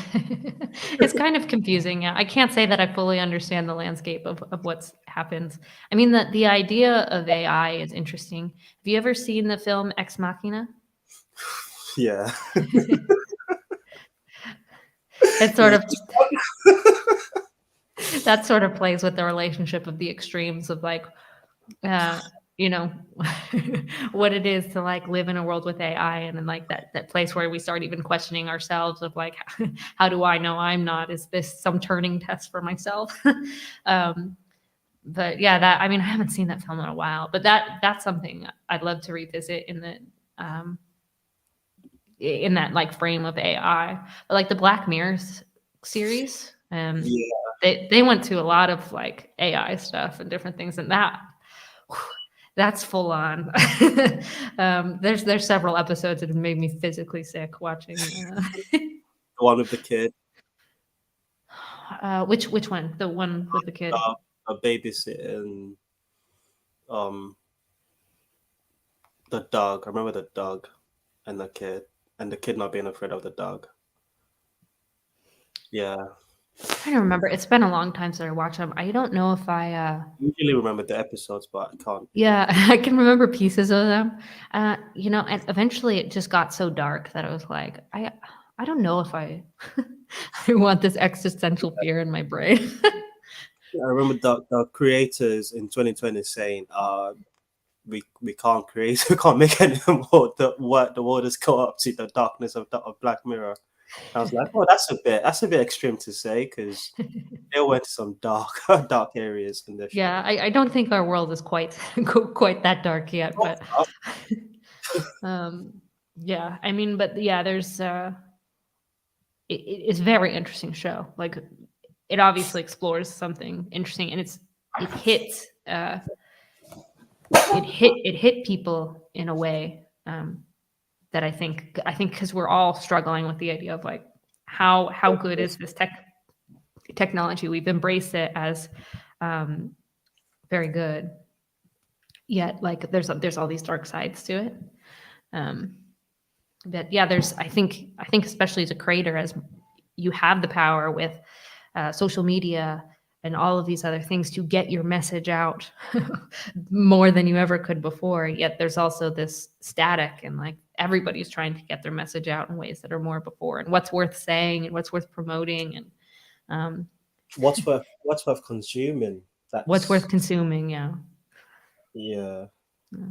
It's kind of confusing. Yeah. I can't say that I fully understand the landscape of what's happened. I mean, the idea of AI is interesting. Have you ever seen the film Ex Machina? Yeah. It sort Yeah. of that sort of plays with the relationship of the extremes of like uh you know what it is to like live in a world with AI, and then like that place where we start even questioning ourselves of like how do I know I'm not, is this some turning test for myself? um but yeah, that, I mean, I haven't seen that film in a while, but that's something I'd love to revisit um in that like frame of AI. But like the Black Mirror series, Yeah. they went to a lot of like AI stuff and different things, and whew, that's full on. There's several episodes that have made me physically sick watching. The one with the kid, Which one? The one with the kid? a babysitting, um, the dog. I remember the dog and the kid not being afraid of the dog. Yeah. I'm trying to remember. It's been a long time since I watched them. I don't know if I Usually remember the episodes, but I can't. yeah, I can remember pieces of them. And eventually it just got so dark that I was like, I don't know if I I want this existential fear in my brain. I remember the creators in 2020 saying, we can't create, we can't make any more. The world has got up to the darkness of Black Mirror." I was like, oh, that's a bit extreme to say, because they went to some dark dark areas in their show. Yeah, I don't think our world is quite quite that dark yet, but um, yeah, I mean, but yeah, there's it's a very interesting show. Like it obviously explores something interesting, and it hits it hit people in a way that I think because we're all struggling with the idea of like how good is this technology? We've embraced it as um, very good, yet like there's all these dark sides to it. Um, but yeah, there's I think especially as a creator, as you have the power with social media and all of these other things to get your message out more than you ever could before. Yet there's also this static, and like everybody's trying to get their message out in ways that are more before, and what's worth saying and what's worth promoting, and um, What's worth consuming? what's worth That's consuming. Yeah. yeah. Yeah.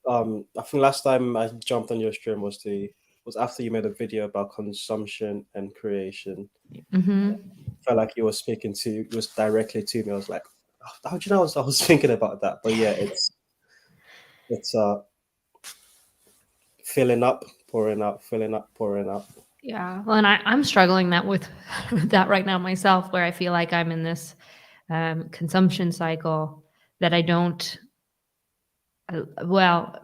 I think last time I jumped on your stream was after you made a video about consumption and creation. Hmm. Felt like you were speaking to was directly to me. I was like, oh, how do you know I was thinking about that? But yeah, it's filling up, pouring out, filling up, pouring out. Yeah. Well, and I'm struggling that with that right now myself, where I feel like I'm in this consumption cycle that I don't. Well,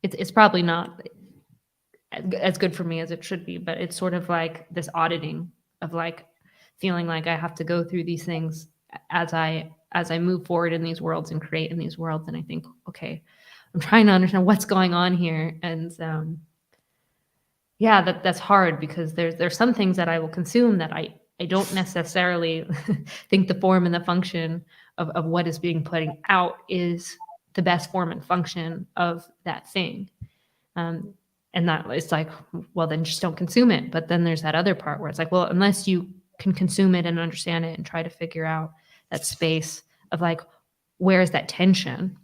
it's probably not as good for me as it should be, but it's sort of like this auditing of like feeling like I have to go through these things as I move forward in these worlds and create in these worlds. And I think, okay, I'm trying to understand what's going on here, and yeah, that's hard because there's some things that I will consume that I don't necessarily think the form and the function of what is being put out is the best form and function of that thing. Um, and that it's like, well, then just don't consume it. But then there's that other part where it's like, well, unless you can consume it and understand it and try to figure out that space of like, where is that tension?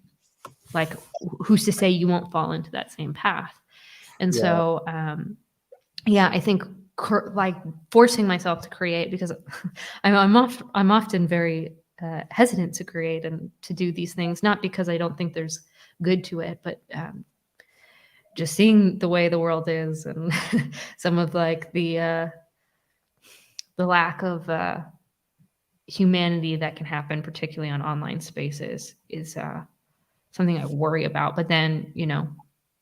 Like, who's to say you won't fall into that same path? And Yeah. so, yeah, I think like forcing myself to create, because I'm often very hesitant to create and to do these things, not because I don't think there's good to it, but just seeing the way the world is, and some of like the lack of humanity that can happen, particularly on online spaces, is something I worry about. But then,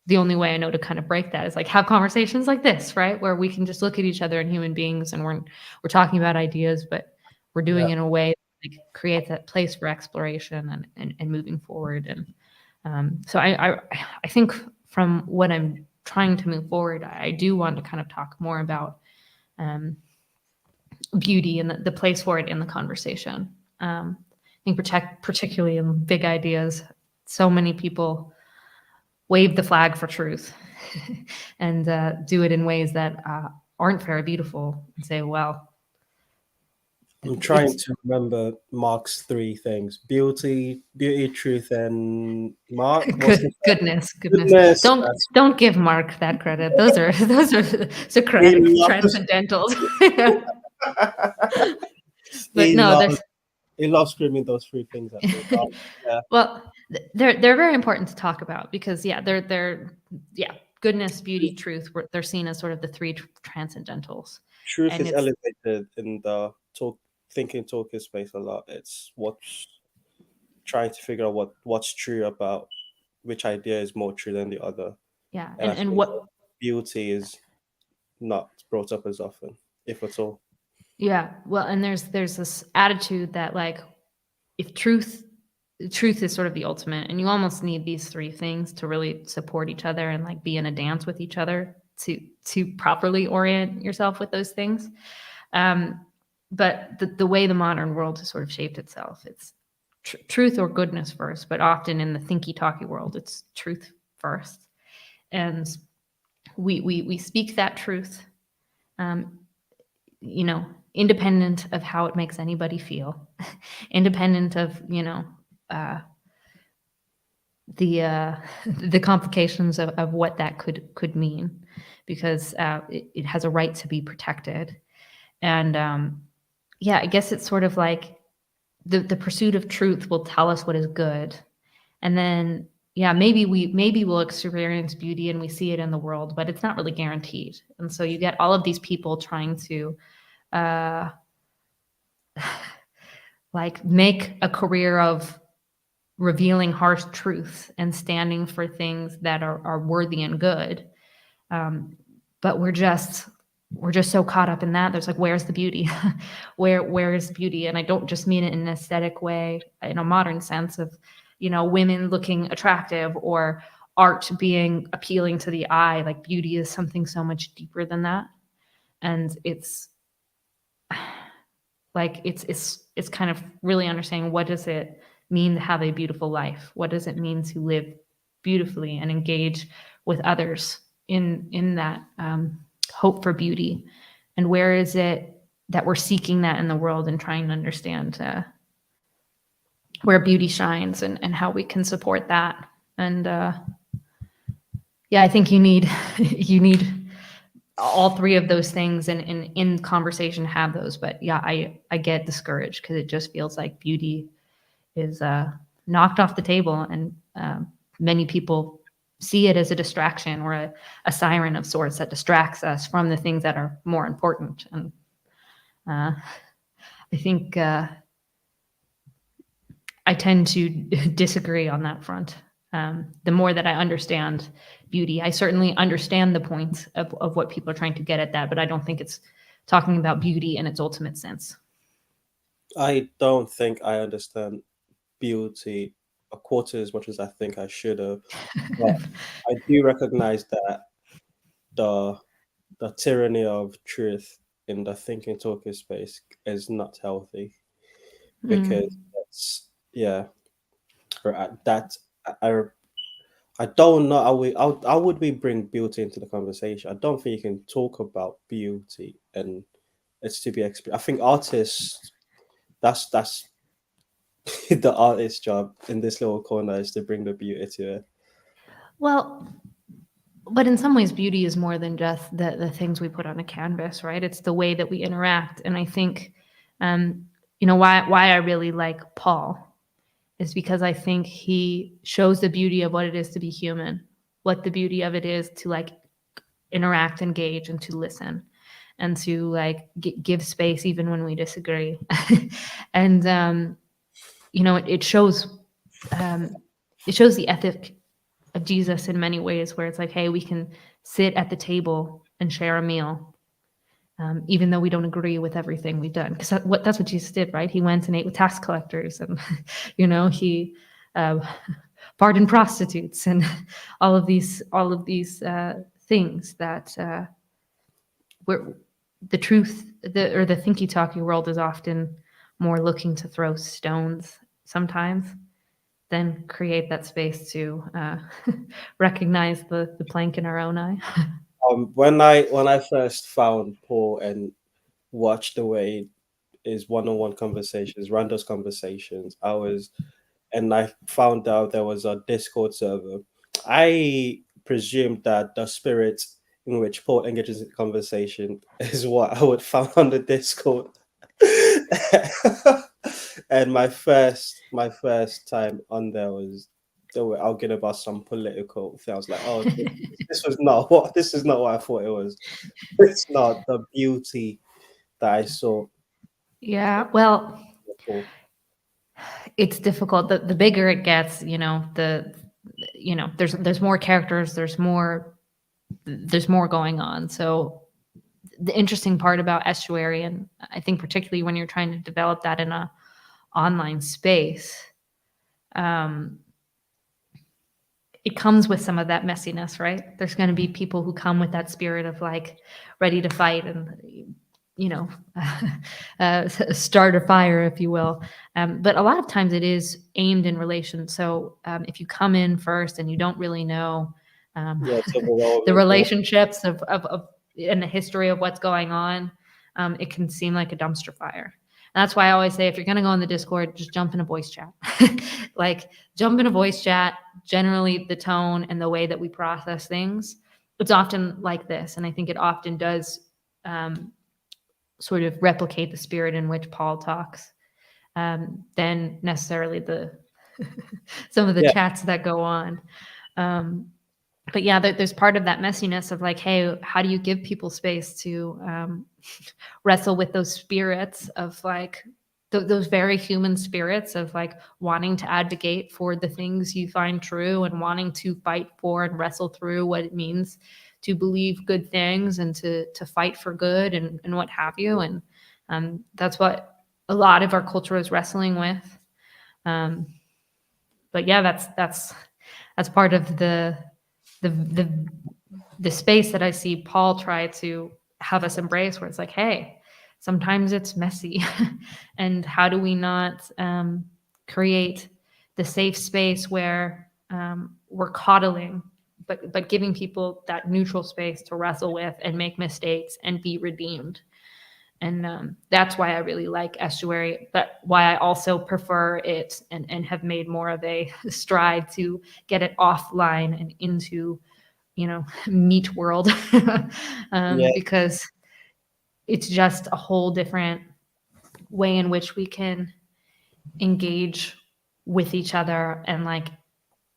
the only way I know to kind of break that is like have conversations like this, right? Where we can just look at each other and human beings and we're talking about ideas, but we're doing Yeah. it in a way that like, creates that place for exploration and moving forward. And so I think from what I'm trying to move forward, I do want to kind of talk more about beauty and the place for it in the conversation. I think particularly in big ideas, so many people wave the flag for truth and do it in ways that aren't very beautiful and say, well, I'm trying to remember Mark's three things: beauty, truth, and Mark. What's the goodness. goodness? Don't give Mark that credit. Those are He Socratic loves. transcendentals. But he no, loves. there's He loves screaming those three things at me. Yeah, well, they're very important to talk about because they're goodness, beauty, truth. They're seen as sort of the three transcendentals, truth and is it's elevated in the talking space a lot. It's what's trying to figure out what's true about which idea is more true than the other, yeah, and I and think what beauty is not brought up as often, if at all. yeah, well, and there's this attitude that like if truth is sort of the ultimate, and you almost need these three things to really support each other and like be in a dance with each other to properly orient yourself with those things. Um, but the way the modern world has sort of shaped itself, it's truth or goodness first, but often in the thinky talky world, it's truth first. And we speak that truth, um, independent of how it makes anybody feel, independent of, uh, the the complications of what that could mean, because it has a right to be protected. And yeah, I guess it's sort of like the pursuit of truth will tell us what is good, and then yeah, maybe we'll experience beauty and we see it in the world, but it's not really guaranteed. And so you get all of these people trying to uh, like make a career of revealing harsh truth and standing for things that are worthy and good. Um, but we're just so caught up in that. There's like, where's the beauty? where is beauty? And I don't just mean it in an aesthetic way, in a modern sense of, women looking attractive or art being appealing to the eye. Like beauty is something so much deeper than that. And it's like it's kind of really understanding, what does it mean to have a beautiful life? What does it mean to live beautifully and engage with others in that hope for beauty? And where is it that we're seeking that in the world and trying to understand where beauty shines and how we can support that? And yeah, I think you need you need all three of those things, and in conversation have those. But yeah, I get discouraged because it just feels like beauty is knocked off the table, and many people see it as a distraction or a siren of sorts that distracts us from the things that are more important. And I think I tend to disagree on that front. The more that I understand beauty, I certainly understand the point of what people are trying to get at that, but I don't think it's talking about beauty in its ultimate sense. I don't think I understand beauty a quarter as much as I think I should have, but I do recognize that the the tyranny of truth in the thinking talking space is not healthy, because Mm. that's, yeah, that I I don't know how would we bring beauty into the conversation. I don't think you can talk about beauty and it's to be I think artists, that's the artist's job in this little corner, is to bring the beauty to it. Well, but in some ways, beauty is more than just the things we put on a canvas, right? It's the way that we interact. And I think, um, why I really like Paul is because I think he shows the beauty of what it is to be human, what the beauty of it is to like interact, engage, and to listen. and to like give space even when we disagree. And it shows the ethic of Jesus in many ways, where it's like, hey, we can sit at the table and share a meal, even though we don't agree with everything we've done. Because that's what Jesus did, right? He went and ate with tax collectors, and he uh, pardoned prostitutes, and all of these things that where the truth, or the thinky talky world is often more looking to throw stones sometimes than create that space to recognize the plank in our own eye. When I first found Paul and watched the way his one-on-one conversations, Rando's conversations, and I found out there was a Discord server. I presumed that the spirit in which Paul engages in conversation is what I would find on the Discord. And my first time on there was they were arguing about some political thing. I was like, oh, this is not what I thought it was. It's not the beauty that I saw. Yeah, well, Paul. it's difficult. The bigger it gets, there's more characters, there's more going on. So the interesting part about Estuary, and I think particularly when you're trying to develop that in a online space, it comes with some of that messiness, right? There's going to be people who come with that spirit of like ready to fight and start a fire, if you will. But a lot of times it is aimed in relation. So if you come in first and you don't really know Yeah, it's the overwhelming. relationships of and the history of what's going on, it can seem like a dumpster fire. And that's why I always say, if you're going to go on the Discord, just jump in a voice chat. Like, jump in a voice chat. Generally, the tone and the way that we process things, it's often like this. And I think it often does sort of replicate the spirit in which Paul talks, than necessarily some of the Yeah, chats that go on. But yeah, there's part of that messiness of like, hey, how do you give people space to wrestle with those spirits of like those very human spirits of like wanting to advocate for the things you find true and wanting to fight for and wrestle through what it means to believe good things and to fight for good and what have you. And that's what a lot of our culture is wrestling with. But yeah, that's part of the space that I see Paul try to have us embrace, where it's like, hey, sometimes it's messy, and how do we not create the safe space where we're coddling, but giving people that neutral space to wrestle with and make mistakes and be redeemed. And that's why I really like Estuary, but why I also prefer it and have made more of a stride to get it offline and into, meat world, yeah, because it's just a whole different way in which we can engage with each other. And like,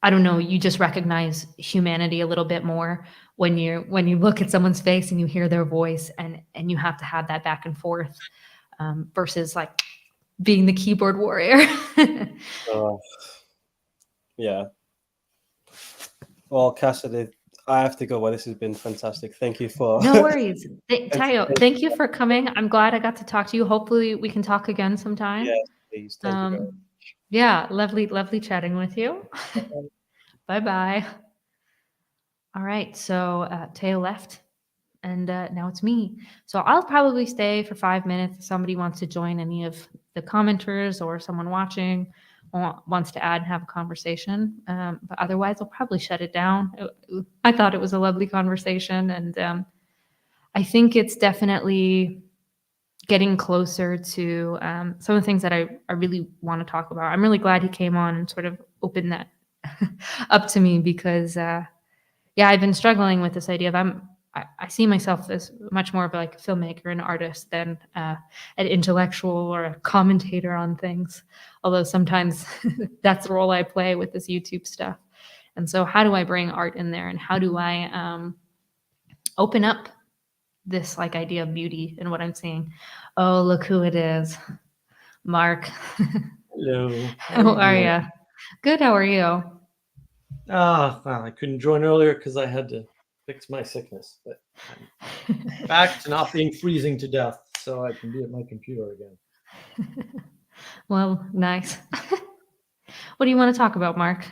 I don't know, you just recognize humanity a little bit more when you look at someone's face and you hear their voice, and you have to have that back and forth, versus like being the keyboard warrior. uh, yeah. Well, Cassidy, I have to go. Well, this has been fantastic. Thank you for No worries. Tayo, entertaining. thank you for coming. I'm glad I got to talk to you. Hopefully we can talk again sometime. Yes, please. Thank you very Yeah, lovely chatting with you. much. Bye bye. All right, so Tayo left, and now it's me. So I'll probably stay for 5 minutes. If somebody wants to join, any of the commenters or someone watching wants to add and have a conversation. But otherwise, I'll probably shut it down. I thought it was a lovely conversation, and I think it's definitely getting closer to some of the things that I really want to talk about. I'm really glad he came on and sort of opened that up to me, because yeah, I've been struggling with this idea of I see myself as much more of like a filmmaker and artist than an intellectual or a commentator on things. Although sometimes that's the role I play with this YouTube stuff. And so, how do I bring art in there, and how do I open up this like idea of beauty and what I'm seeing. Oh, look who it is. Mark. Hello. How are you? Good, how are you? Well, I couldn't join earlier because I had to fix my sickness, but I'm back to not being freezing to death, so I can be at my computer again. Well, nice. What do you want to talk about, Mark?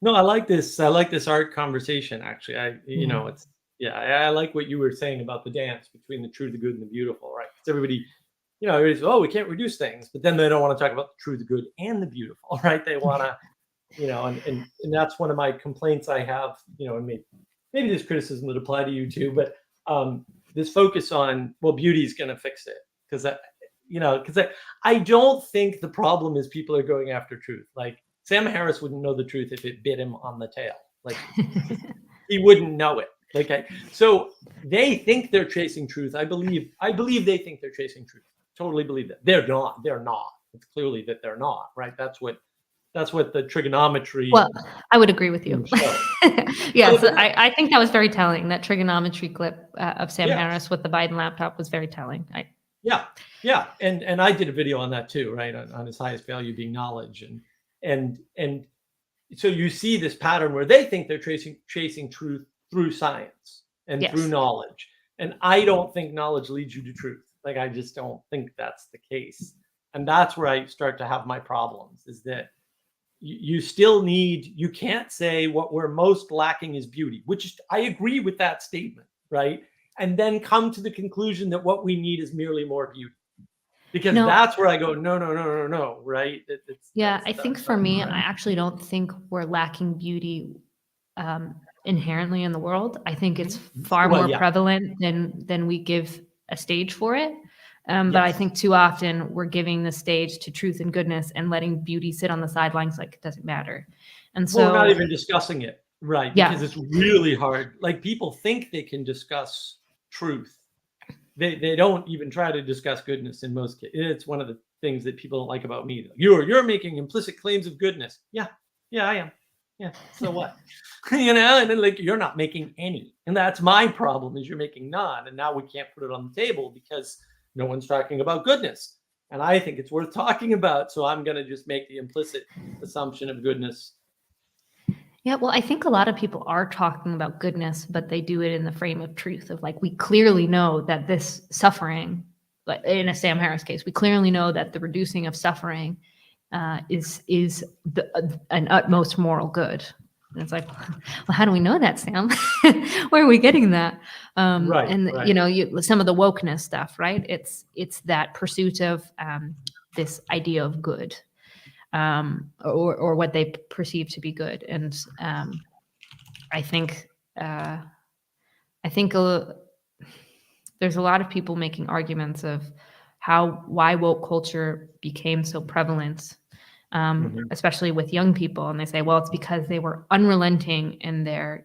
No, I like this. I like this art conversation. Actually, you know, it's I like what you were saying about the dance between the true, the good, and the beautiful, right? Because everybody, you know, everybody's, oh, we can't reduce things, but then they don't want to talk about the true, the good, and the beautiful, right? They want to, you know, and that's one of my complaints I have, you know, and maybe this criticism would apply to you too, but this focus on, well, beauty is going to fix it, because that, you know, because I don't think the problem is people are going after truth. Like Sam Harris wouldn't know the truth if it bit him on the tail. Like he wouldn't know it. Like so they think they're chasing truth. I believe they think they're chasing truth. Totally believe that. They're not. It's clearly that they're not, right? That's what the trigonometry. Well, I would agree with you. Yeah, so I think that was very telling. That trigonometry clip of Sam Harris with the Biden laptop was very telling. Yeah, and I did a video on that too, right? On his highest value being knowledge, and so you see this pattern where they think they're chasing truth through science and through knowledge, and I don't think knowledge leads you to truth. Like I just don't think that's the case, and that's where I start to have my problems. Is that you still need, you can't say what we're most lacking is beauty, which is, I agree with that statement, right? And then come to the conclusion that what we need is merely more beauty. Because that's where I go, no, right? I think for me, I actually don't think we're lacking beauty inherently in the world. I think it's far more prevalent than we give a stage for it. But I think too often we're giving the stage to truth and goodness and letting beauty sit on the sidelines like it doesn't matter. And so we're not even discussing it, right? Because it's really hard. Like people think they can discuss truth. They don't even try to discuss goodness in most cases. It's one of the things that people don't like about me. You're making implicit claims of goodness. Yeah, I am. Yeah, so what? You know, and then like you're not making any. And that's my problem, is you're making none. And now we can't put it on the table because no one's talking about goodness. And I think it's worth talking about. So I'm going to just make the implicit assumption of goodness. Yeah, well, I think a lot of people are talking about goodness, but they do it in the frame of truth of like, we clearly know that this suffering, like in a Sam Harris case, we clearly know that the reducing of suffering is an utmost moral good. And it's like, well, how do we know that, Sam? Where are we getting that? Right. You know, some of the wokeness stuff, right? It's that pursuit of this idea of good. Or what they perceive to be good. And I think there's a lot of people making arguments of why woke culture became so prevalent, especially with young people. And they say, well, it's because they were unrelenting in their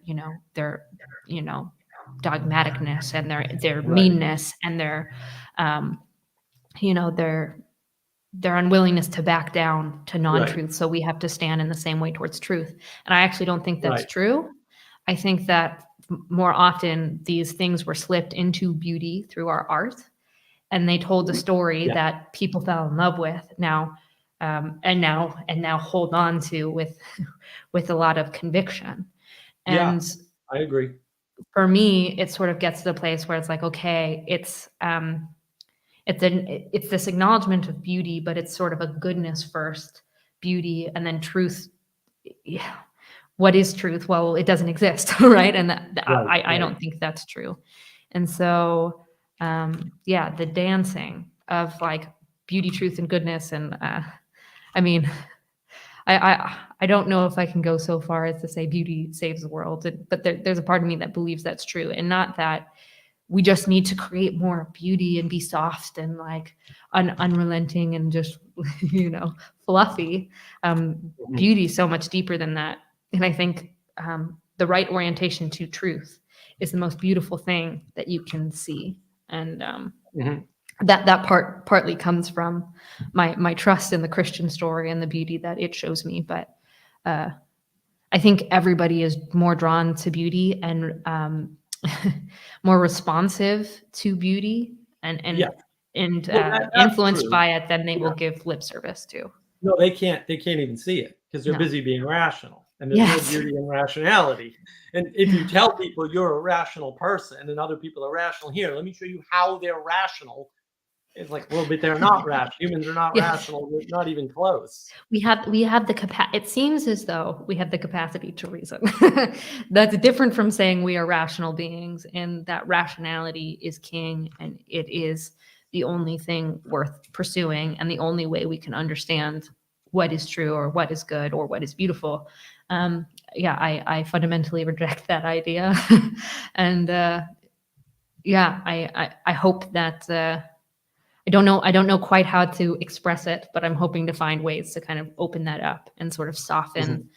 dogmaticness and their meanness and their their unwillingness to back down to non-truth. So we have to stand in the same way towards truth. And I actually don't think that's true. I think that more often these things were slipped into beauty through our art, and they told a story that people fell in love with now hold on to with a lot of conviction. And I agree. For me, it sort of gets to the place where it's like, okay, it's this acknowledgement of beauty, but it's sort of a goodness first beauty, and then truth. Yeah. What is truth? Well, it doesn't exist, right? And I don't think that's true. And so, the dancing of like beauty, truth, and goodness. And I mean, I don't know if I can go so far as to say beauty saves the world, but there's a part of me that believes that's true, and not that we just need to create more beauty and be soft and like unrelenting and just, fluffy. Beauty is so much deeper than that. And I think the right orientation to truth is the most beautiful thing that you can see. And that partly comes from my trust in the Christian story and the beauty that it shows me. But I think everybody is more drawn to beauty and more responsive to beauty and Yeah. Well, that's influenced true. by it, then they Yeah. will give lip service to. No, they can't even see it because they're No. busy being rational, and there's no Yes. beauty in rationality. And if you tell people you're a rational person and other people are rational, here, let me show you how they're rational. It's like, well, but they're not rational. Humans are not Yes. rational. They're not even close. We have the capacity. It seems as though we have the capacity to reason. That's different from saying we are rational beings, and that rationality is king, and it is the only thing worth pursuing, and the only way we can understand what is true or what is good or what is beautiful. Yeah, I fundamentally reject that idea, and yeah, I hope that. I don't know quite how to express it, but I'm hoping to find ways to kind of open that up and sort of soften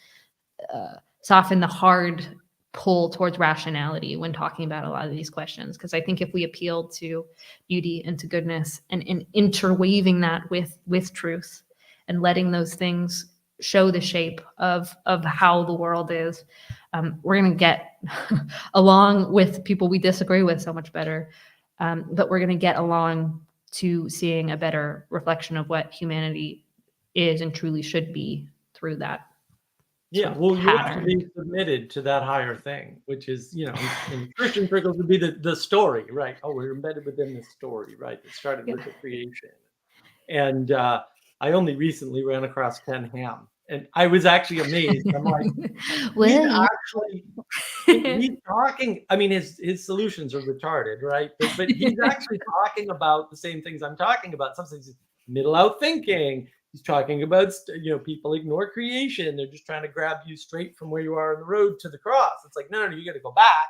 the hard pull towards rationality when talking about a lot of these questions. Because I think if we appeal to beauty and to goodness and interweaving that with truth and letting those things show the shape of how the world is, we're going to get along with people we disagree with so much better. But we're going to get along to seeing a better reflection of what humanity is and truly should be through that. Yeah, well, you have to be submitted to that higher thing, which is, in Christian circles would be the story, right? Oh, we're embedded within the story, right? It started with the creation. And I only recently ran across Ken Ham, and I was actually amazed. I'm like, he's talking. I mean, his solutions are retarded, right? But he's actually talking about the same things I'm talking about. Some things, middle out thinking. He's talking about, people ignore creation. They're just trying to grab you straight from where you are on the road to the cross. It's like, no, you got to go back,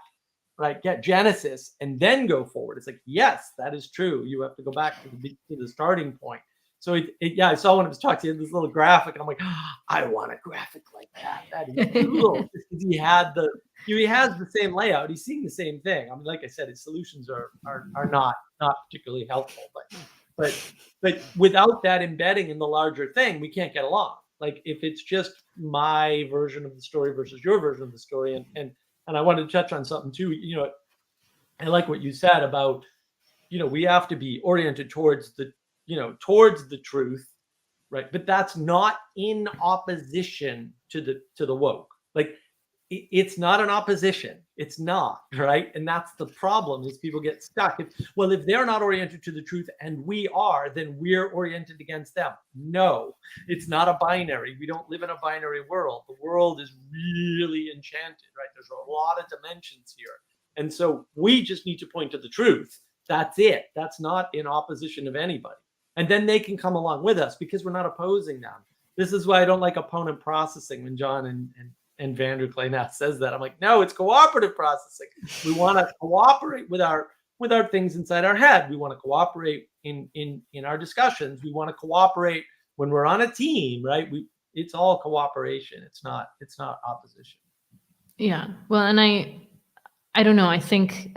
right? Get Genesis and then go forward. It's like, yes, that is true. You have to go back to the starting point. So yeah, I saw when it was talking, he had this little graphic, and I'm like, I want a graphic like that. That is cool. He has the same layout. He's seeing the same thing. I mean, like I said, his solutions are not particularly helpful, but without that embedding in the larger thing, we can't get along. Like if it's just my version of the story versus your version of the story, and I wanted to touch on something too. I like what you said about, we have to be oriented towards the truth, right? But that's not in opposition to the woke. Like it's not an opposition. It's not, right? And that's the problem, is people get stuck. If they're not oriented to the truth and we are, then we're oriented against them. No, it's not a binary. We don't live in a binary world. The world is really enchanted, right? There's a lot of dimensions here. And so we just need to point to the truth. That's it. That's not in opposition of anybody. And then they can come along with us because we're not opposing them. This is why I don't like opponent processing when John and Vander Clay says that. I'm like, no, it's cooperative processing. We want to cooperate with our things inside our head. We want to cooperate in our discussions. We want to cooperate when we're on a team, right? It's all cooperation. It's not opposition. Yeah. Well, and I don't know. I think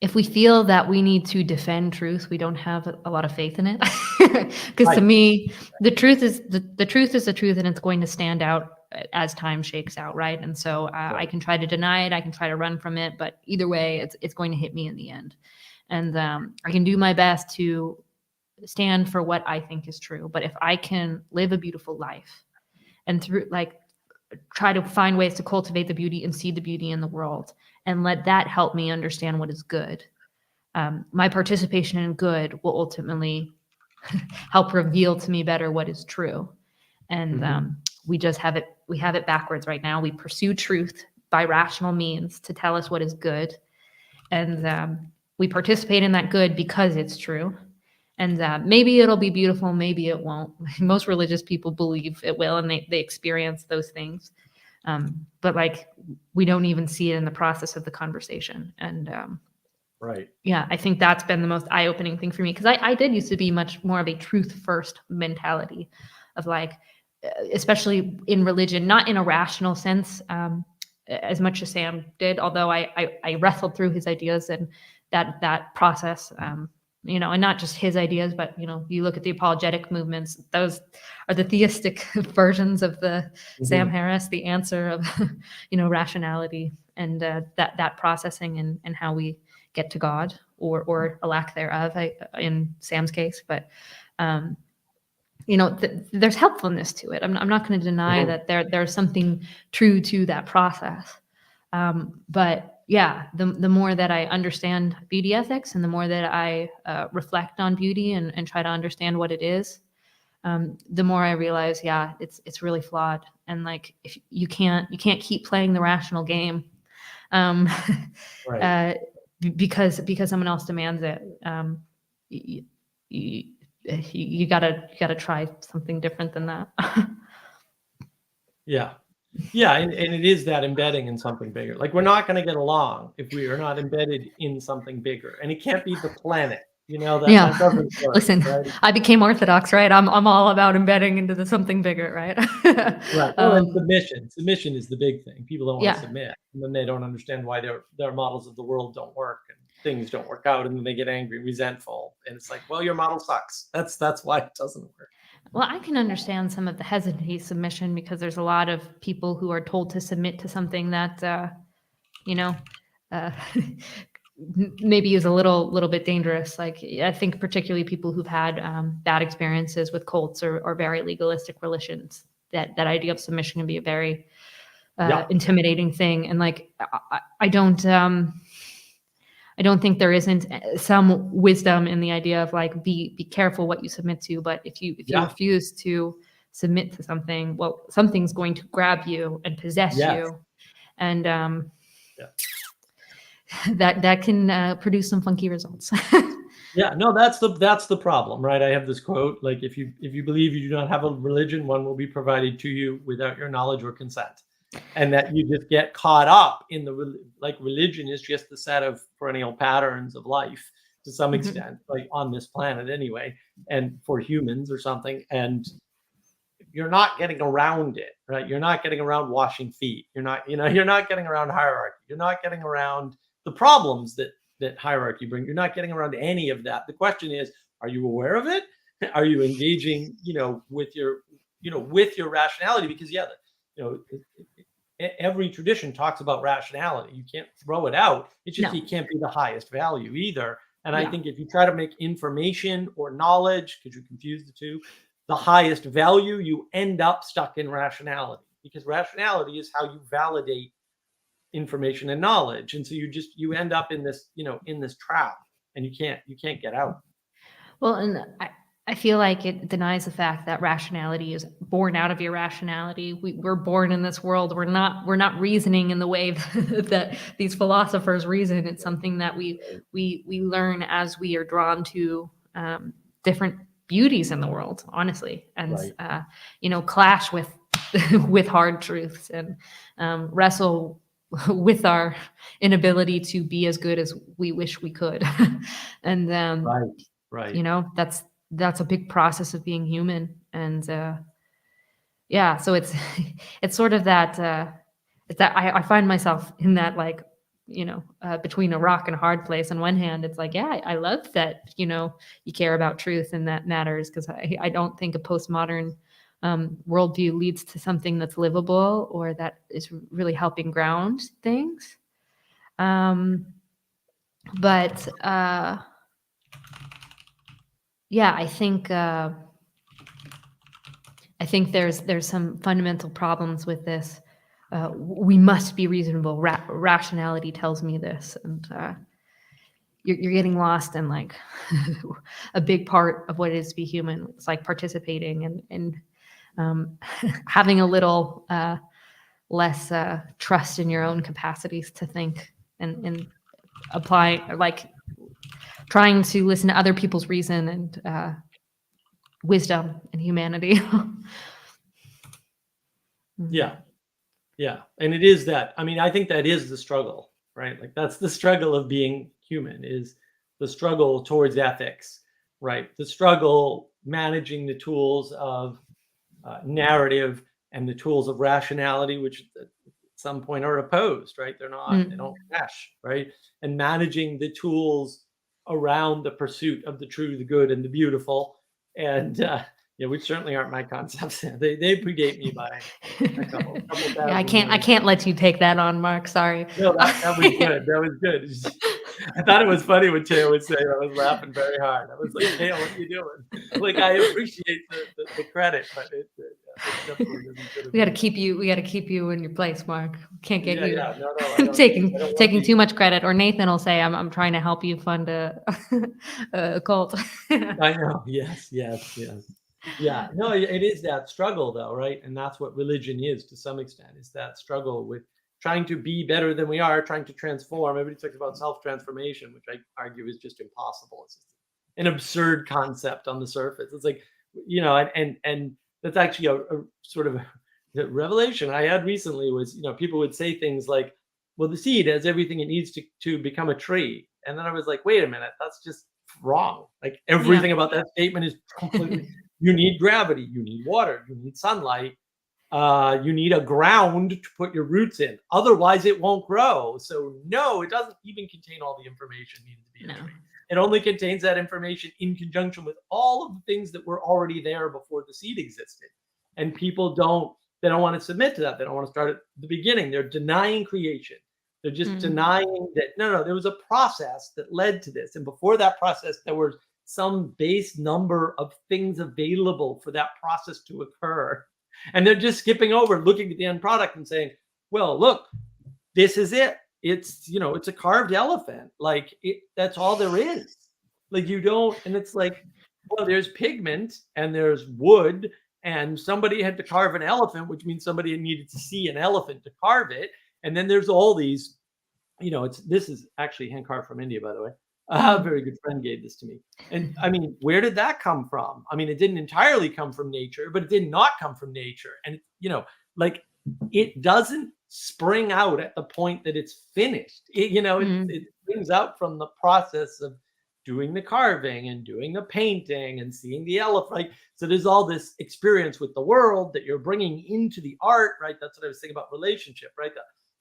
if we feel that we need to defend truth, we don't have a lot of faith in it. Because to me, the truth is the truth, and it's going to stand out as time shakes out, right? And so I can try to deny it, I can try to run from it, but either way, it's going to hit me in the end. And I can do my best to stand for what I think is true. But if I can live a beautiful life and try to find ways to cultivate the beauty and see the beauty in the world, and let that help me understand what is good, my participation in good will ultimately help reveal to me better what is true. And we have it backwards right now. We pursue truth by rational means to tell us what is good, and we participate in that good because it's true. And maybe it'll be beautiful, maybe it won't. Most religious people believe it will, and they experience those things. But we don't even see it in the process of the conversation. And right. Yeah, I think that's been the most eye-opening thing for me, because I did used to be much more of a truth-first mentality of especially in religion, not in a rational sense as much as Sam did, although I wrestled through his ideas and that process. And not just his ideas, but, you look at the apologetic movements, those are the theistic versions of the Sam Harris, the answer of, rationality. and that processing and how we get to God or a lack thereof, in Sam's case. But there's helpfulness to it. I'm not going to deny that there's something true to that process. But yeah, the more that I understand beauty ethics and the more that I reflect on beauty and try to understand what it is, the more I realize, yeah, it's really flawed. And like, if you can't keep playing the rational game, Right. because someone else demands it. You gotta try something different than that. Yeah. Yeah. And it is that embedding in something bigger. Like, we're not going to get along if we are not embedded in something bigger. And it can't be the planet. Yeah. That doesn't work. Listen, right? I became Orthodox, right? I'm all about embedding into something bigger, right? Right. Well, and submission. Submission is the big thing. People don't want Yeah. to submit, and then they don't understand why their models of the world don't work, and things don't work out, and then they get angry, resentful, and it's like, well, your model sucks. That's why it doesn't work. Well, I can understand some of the hesitancy submission because there's a lot of people who are told to submit to something that, uh, maybe is a little bit dangerous. Like, I think particularly people who've had bad experiences with cults or very legalistic religions, that idea of submission can be a very intimidating thing. And like, I don't think there isn't some wisdom in the idea of like, be careful what you submit to. But if you refuse to submit to something, well, something's going to grab you and possess you, and that can produce some funky results. Yeah, no, that's the problem, right? I have this quote, like, if you believe you do not have a religion, one will be provided to you without your knowledge or consent. And that you just get caught up in religion is just the set of perennial patterns of life to some extent, like on this planet anyway, and for humans or something. And you're not getting around it, right? You're not getting around washing feet. You're not getting around hierarchy. You're not getting around the problems that hierarchy brings. You're not getting around any of that. The question is, are you aware of it? Are you engaging, with your rationality? Because every tradition talks about rationality. You can't throw it out. It's just it can't be the highest value either. And I think if you try to make information or knowledge, because you confuse the two, the highest value, you end up stuck in rationality, because rationality is how you validate information and knowledge. And so you end up in this, in this trap, and you can't get out. Well, and I feel like it denies the fact that rationality is born out of irrationality. We're born in this world. We're not reasoning in the way that these philosophers reason. It's something that we learn as we are drawn to different beauties in the world, honestly, and clash with with hard truths and wrestle with our inability to be as good as we wish we could. And right. That's a big process of being human. And so it's sort of that I find myself in that, like, between a rock and a hard place. On one hand, it's like, yeah, I love that, you care about truth and that matters, because I don't think a postmodern worldview leads to something that's livable or that is really helping ground things. But I think there's some fundamental problems with this. We must be reasonable. Rationality tells me this, and you're getting lost in like a big part of what it is to be human. It's like participating and having a little less trust in your own capacities to think and apply, like trying to listen to other people's reason and wisdom and humanity. Yeah. And it is that. I mean, I think that is the struggle, right? Like, that's the struggle of being human, is the struggle towards ethics, right? The struggle managing the tools of narrative and the tools of rationality, which at some point are opposed, right? They're not, they don't mesh, right? And managing the tools around the pursuit of the true, the good, and the beautiful, and Yeah, which certainly aren't my concepts. They predate me by a couple Yeah, I thousand years. can't let you take that on, Mark. Sorry. No, that was good. That was good. I thought it was funny when Taya would say it. I was laughing very hard. I was like, Taya, what are you doing? Like, I appreciate the credit, but it definitely doesn't fit We got to keep you. We got to keep you in your place, Mark. Can't get you Yeah, no, I don't taking wanna be- too much credit. Or Nathan will say, "I'm trying to help you fund a cult." I know. Yes. Yeah. No, it is that struggle, though, right? And that's what religion is to some extent. Is that struggle with trying to be better than we are, trying to transform. Everybody talks about self-transformation, which I argue is just impossible. It's just an absurd concept on the surface. It's like, and that's actually a sort of the revelation I had recently was, people would say things like, well, the seed has everything it needs to become a tree. And then I was like, wait a minute, that's just wrong. Like everything about that statement is completely, you need gravity, you need water, you need sunlight, you need a ground to put your roots in. Otherwise, it won't grow. So no, it doesn't even contain all the information needed to be a tree. It only contains that information in conjunction with all of the things that were already there before the seed existed. And people don't want to submit to that. They don't want to start at the beginning. They're denying creation. They're just denying that, no, there was a process that led to this. And before that process, there was some base number of things available for that process to occur. And they're just skipping over, looking at the end product and saying, well, look, this is it. It's, it's a carved elephant. Like that's all there is. Like you don't, and it's like, well, there's pigment and there's wood and somebody had to carve an elephant, which means somebody needed to see an elephant to carve it. And then there's all these, this is actually hand carved from India, by the way. A very good friend gave this to me. And I mean, where did that come from? I mean, it didn't entirely come from nature, but it did not come from nature. And, like it doesn't spring out at the point that it's finished. It springs out from the process of doing the carving and doing the painting and seeing the elephant. Right? So there's all this experience with the world that you're bringing into the art, right? That's what I was saying about relationship, right?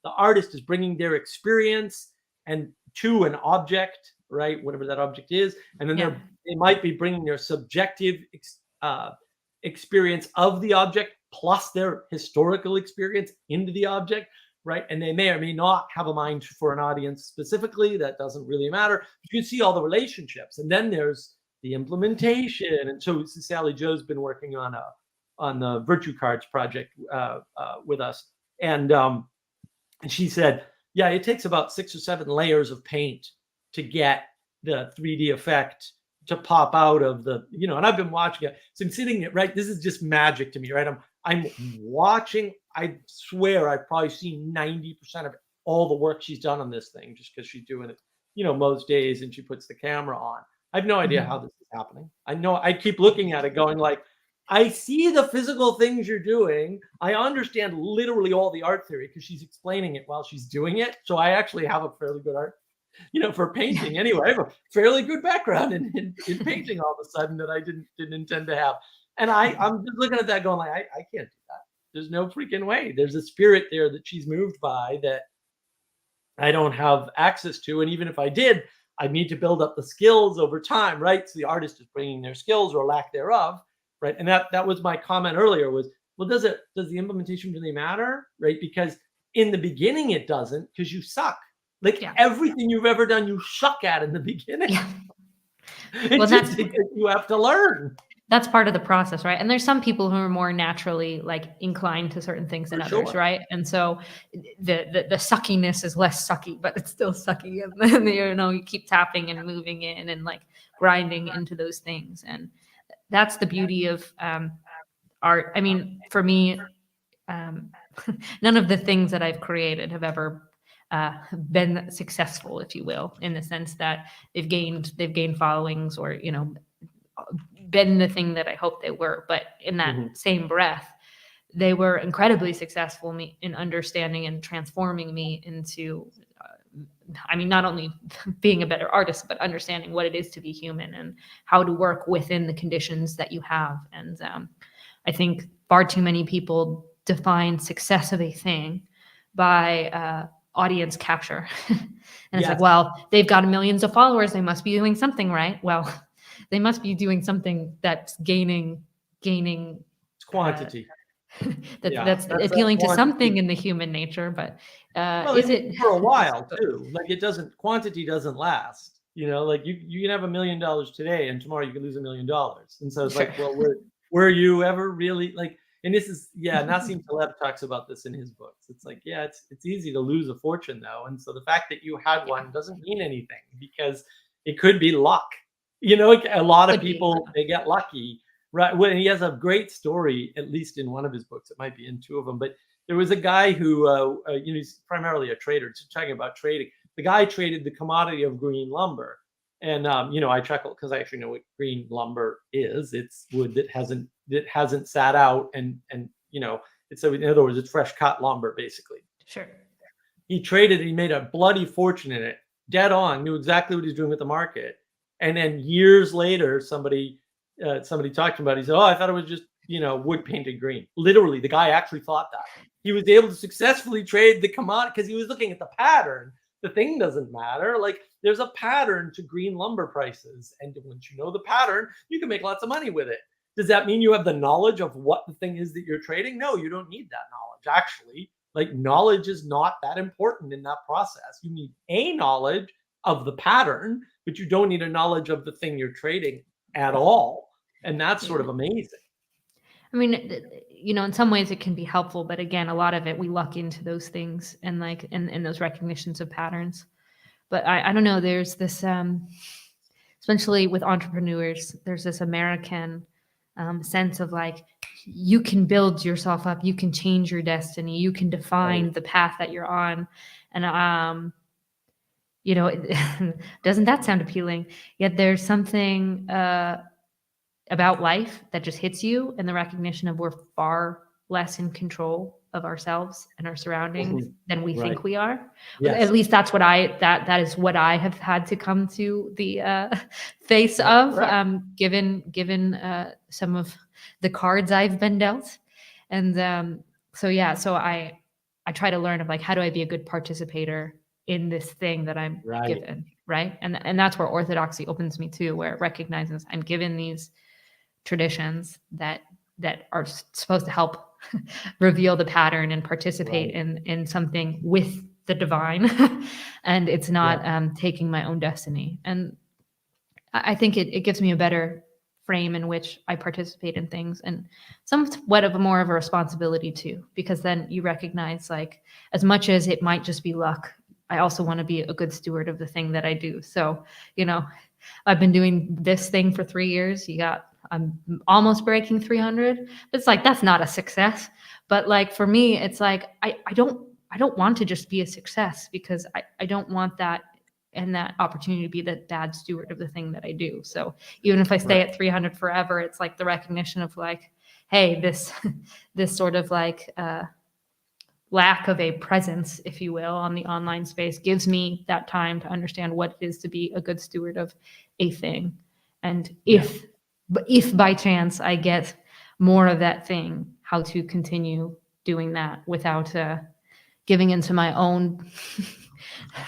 The artist is bringing their experience and to an object, right? Whatever that object is. And then they might be bringing their subjective experience of the object plus their historical experience into the object, right? And they may or may not have a mind for an audience specifically. That doesn't really matter. But you can see all the relationships. And then there's the implementation. And so Sally Joe's been working on the Virtue Cards project with us. And she said, yeah, it takes about 6 or 7 layers of paint to get the 3D effect to pop out of the, and I've been watching it. So I'm sitting there, right? This is just magic to me, right? I'm watching. I swear I've probably seen 90% of all the work she's done on this thing just because she's doing it, most days and she puts the camera on. I have no idea how this is happening. I know I keep looking at it going like, I see the physical things you're doing. I understand literally all the art theory because she's explaining it while she's doing it. So I actually have a fairly good art, for painting anyway. I have a fairly good background in painting all of a sudden that I didn't intend to have. And I'm just looking at that going like, I can't do that. There's no freaking way. There's a spirit there that she's moved by that I don't have access to. And even if I did, I need to build up the skills over time, right? So the artist is bringing their skills or lack thereof, right? And that was my comment earlier was, well, does the implementation really matter, right? Because in the beginning it doesn't, because you suck. Like everything you've ever done, you suck at in the beginning. Yeah. Well, that's because you have to learn. That's part of the process, right? And there's some people who are more naturally like inclined to certain things than others, right? And so the suckiness is less sucky, but it's still sucky. And then you keep tapping and moving in and like grinding into those things. And that's the beauty of art. I mean, for me, none of the things that I've created have ever been successful, if you will, in the sense that they've gained followings or been the thing that I hoped they were. But in that same breath, they were incredibly successful in understanding and transforming me into not only being a better artist, but understanding what it is to be human and how to work within the conditions that you have. And I think far too many people define success of a thing by audience capture. And it's like, well, they've got millions of followers. They must be doing something right. Well, they must be doing something that's gaining gaining It's quantity. that's That's appealing to quantity. something in the human nature, but is it for a while too? Like quantity doesn't last. Like you can have $1 million today, and tomorrow you can lose $1 million. And so it's Sure. like, well, were you ever really like? And this is Nassim Taleb talks about this in his books. It's like, it's easy to lose a fortune though, and so the fact that you had one doesn't mean anything, because it could be luck. A lot of people, they get lucky. Right. Well, he has a great story, at least in one of his books. It might be in two of them. But there was a guy who, he's primarily a trader. It's talking about trading. The guy traded the commodity of green lumber. And, I chuckle because I actually know what green lumber is. It's wood that hasn't sat out. And it's, in other words, it's fresh cut lumber, basically. Sure. He traded, he made a bloody fortune in it, dead on, knew exactly what he's doing with the market. And then years later, somebody talked about it. He said, "Oh, I thought it was just, wood painted green." Literally, the guy actually thought that. He was able to successfully trade the commodity because he was looking at the pattern. The thing doesn't matter. Like, there's a pattern to green lumber prices. And once you know the pattern, you can make lots of money with it. Does that mean you have the knowledge of what the thing is that you're trading? No, you don't need that knowledge, actually. Like, knowledge is not that important in that process. You need a knowledge of the pattern, but you don't need a knowledge of the thing you're trading at all. And that's sort of amazing. I mean, in some ways it can be helpful, but again, a lot of it, we luck into those things and in those recognitions of patterns. But I don't know, there's this, especially with entrepreneurs, there's this American sense of like, you can build yourself up, you can change your destiny, you can define the path that you're on. And, doesn't that sound appealing? Yet there's something about life that just hits you, and the recognition of we're far less in control of ourselves and our surroundings than we think we are. Yes. At least that's what that is what I have had to come to the face of, given some of the cards I've been dealt. And so I try to learn of like, how do I be a good participator in this thing that I'm given, right? And that's where orthodoxy opens me too, where it recognizes I'm given these traditions that are supposed to help reveal the pattern and participate in something with the divine. And it's not taking my own destiny. And I think it gives me a better frame in which I participate in things, and somewhat of more of a responsibility too, because then you recognize, like, as much as it might just be luck, I also want to be a good steward of the thing that I do. So, I've been doing this thing for 3 years. I'm almost breaking 300. But it's like, that's not a success. But like, for me, it's like, I don't want to just be a success, because I don't want that and that opportunity to be the bad steward of the thing that I do. So even if I stay at 300 forever, it's like the recognition of like, hey, this sort of like lack of a presence, if you will, on the online space gives me that time to understand what it is to be a good steward of a thing. And if by chance I get more of that thing, how to continue doing that without giving into my own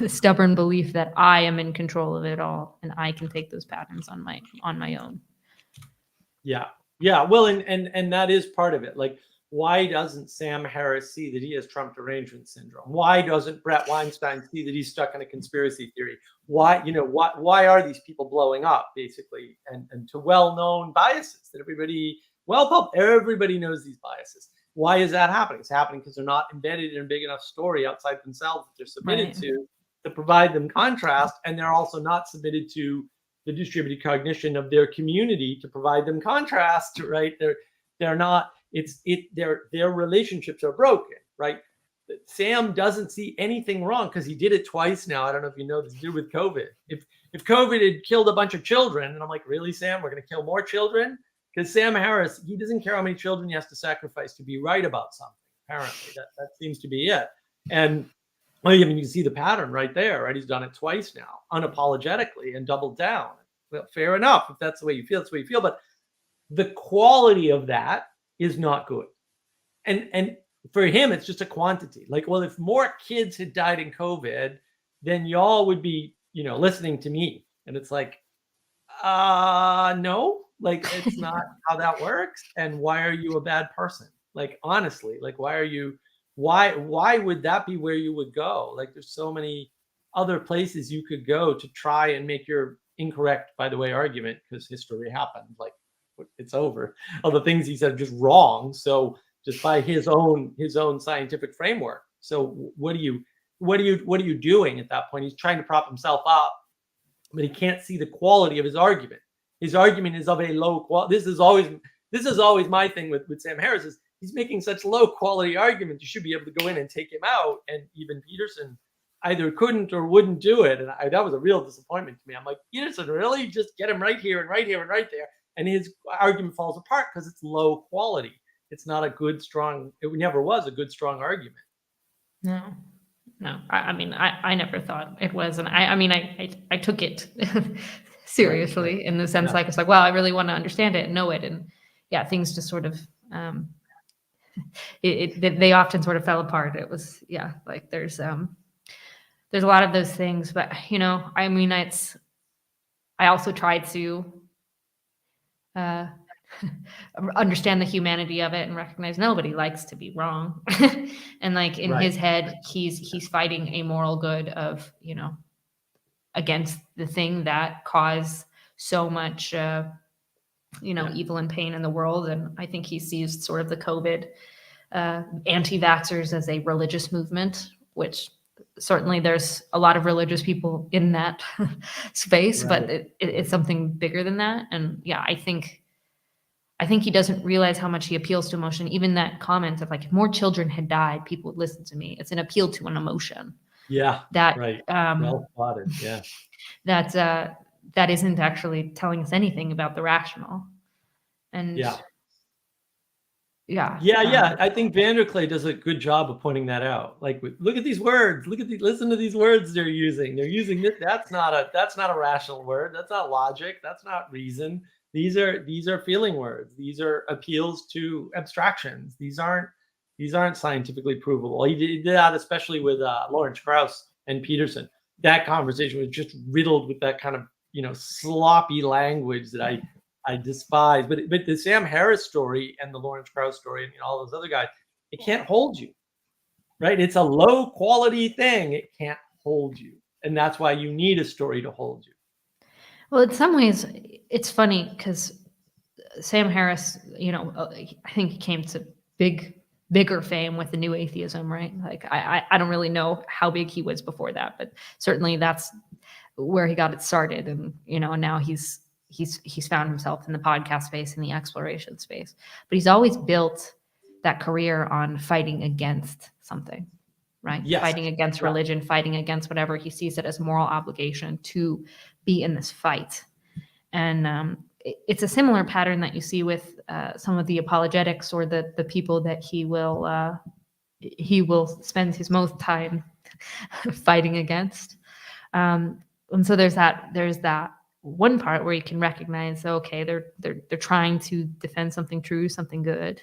stubborn belief that I am in control of it all and I can take those patterns on my own. Yeah. Well, and that is part of it. Like, why doesn't Sam Harris see that he has Trump derangement syndrome? Why doesn't Brett Weinstein see that he's stuck in a conspiracy theory? Why are these people blowing up, basically, and to well-known biases that everybody knows these biases? Why is that happening? It's happening because they're not embedded in a big enough story outside themselves that they're submitted to provide them contrast, and they're also not submitted to the distributed cognition of their community to provide them contrast, right? They're not. Their relationships are broken, right? Sam doesn't see anything wrong because he did it twice now. I don't know if you know this, to do with COVID. If COVID had killed a bunch of children, and I'm like, really, Sam, we're going to kill more children? Because Sam Harris, he doesn't care how many children he has to sacrifice to be right about something. Apparently, that seems to be it. And well, I mean, you see the pattern right there, right? He's done it twice now, unapologetically, and doubled down. Well, fair enough. If that's the way you feel, that's the way you feel. But the quality of that is not good. And for him, it's just a quantity. Like, well, if more kids had died in COVID, then y'all would be, listening to me. And it's like, no, Like, it's not how that works. And why are you a bad person? Like, honestly, like, why would that be where you would go? Like, there's so many other places you could go to try and make your incorrect, by the way, argument, because history happened. Like, it's over. All the things he said are just wrong. So just by his own scientific framework. So what are you doing at that point? He's trying to prop himself up, but he can't see the quality of his argument. His argument is of a low quality. This is always my thing with Sam Harris is he's making such low quality arguments. You should be able to go in and take him out. And even Peterson either couldn't or wouldn't do it. And that was a real disappointment to me. I'm like, Peterson, really? Just get him right here and right here and right there. And his argument falls apart because it's low quality. It's not a good, strong, it never was a good, strong argument. No. I mean, I never thought it was. And I took it seriously Right. in the sense, Yeah. like, it's like, well, I really want to understand it and know it. And yeah, things just sort of, they often sort of fell apart. It was, yeah, like there's a lot of those things, but I mean, I also tried to, understand the humanity of it and recognize nobody likes to be wrong. And like in Right. his head, he's fighting a moral good of, against the thing that caused so much, evil and pain in the world. And I think he sees sort of the COVID anti-vaxxers as a religious movement, which certainly there's a lot of religious people in that space, Right. but it's something bigger than that. And yeah, I think he doesn't realize how much he appeals to emotion. Even that comment of like, if more children had died, people would listen to me. It's an appeal to an emotion. Yeah. That right. Well spotted. Yeah. that isn't actually telling us anything about the rational. And Yeah. yeah. I think Vanderklay does a good job of pointing that out. Like, look at these words. Listen to these words they're using. They're using this. That's not a rational word. That's not logic. That's not reason. These are feeling words. These are appeals to abstractions. These aren't scientifically provable. He did that especially with Lawrence Krauss and Peterson. That conversation was just riddled with that kind of sloppy language that I despise. But the Sam Harris story and the Lawrence Krauss story and all those other guys, it can't hold you, right? It's a low quality thing. It can't hold you, and that's why you need a story to hold you. Well, in some ways, it's funny because Sam Harris, I think he came to bigger fame with the New Atheism, right? Like, I don't really know how big he was before that, but certainly that's where he got it started. And, and now he's found himself in the podcast space, in the exploration space. But he's always built that career on fighting against something, right? Yes. Fighting against religion, fighting against whatever. He sees it as moral obligation to be in this fight. And it's a similar pattern that you see with some of the apologetics or the people that he will spend his most time fighting against. And so there's that one part where you can recognize, okay, they're trying to defend something true, something good,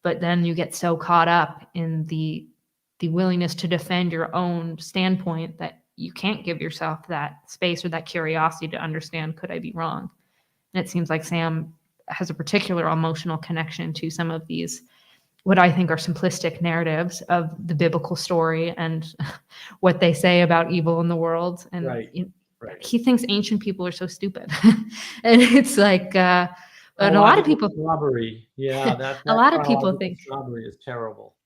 but then you get so caught up in the willingness to defend your own standpoint that you can't give yourself that space or that curiosity to understand, could I be wrong? And it seems like Sam has a particular emotional connection to some of these, what I think are simplistic narratives of the biblical story and what they say about evil in the world. And Right. He thinks ancient people are so stupid. And it's like, and a lot of people, snobbery. Yeah, that a lot of people think snobbery is terrible.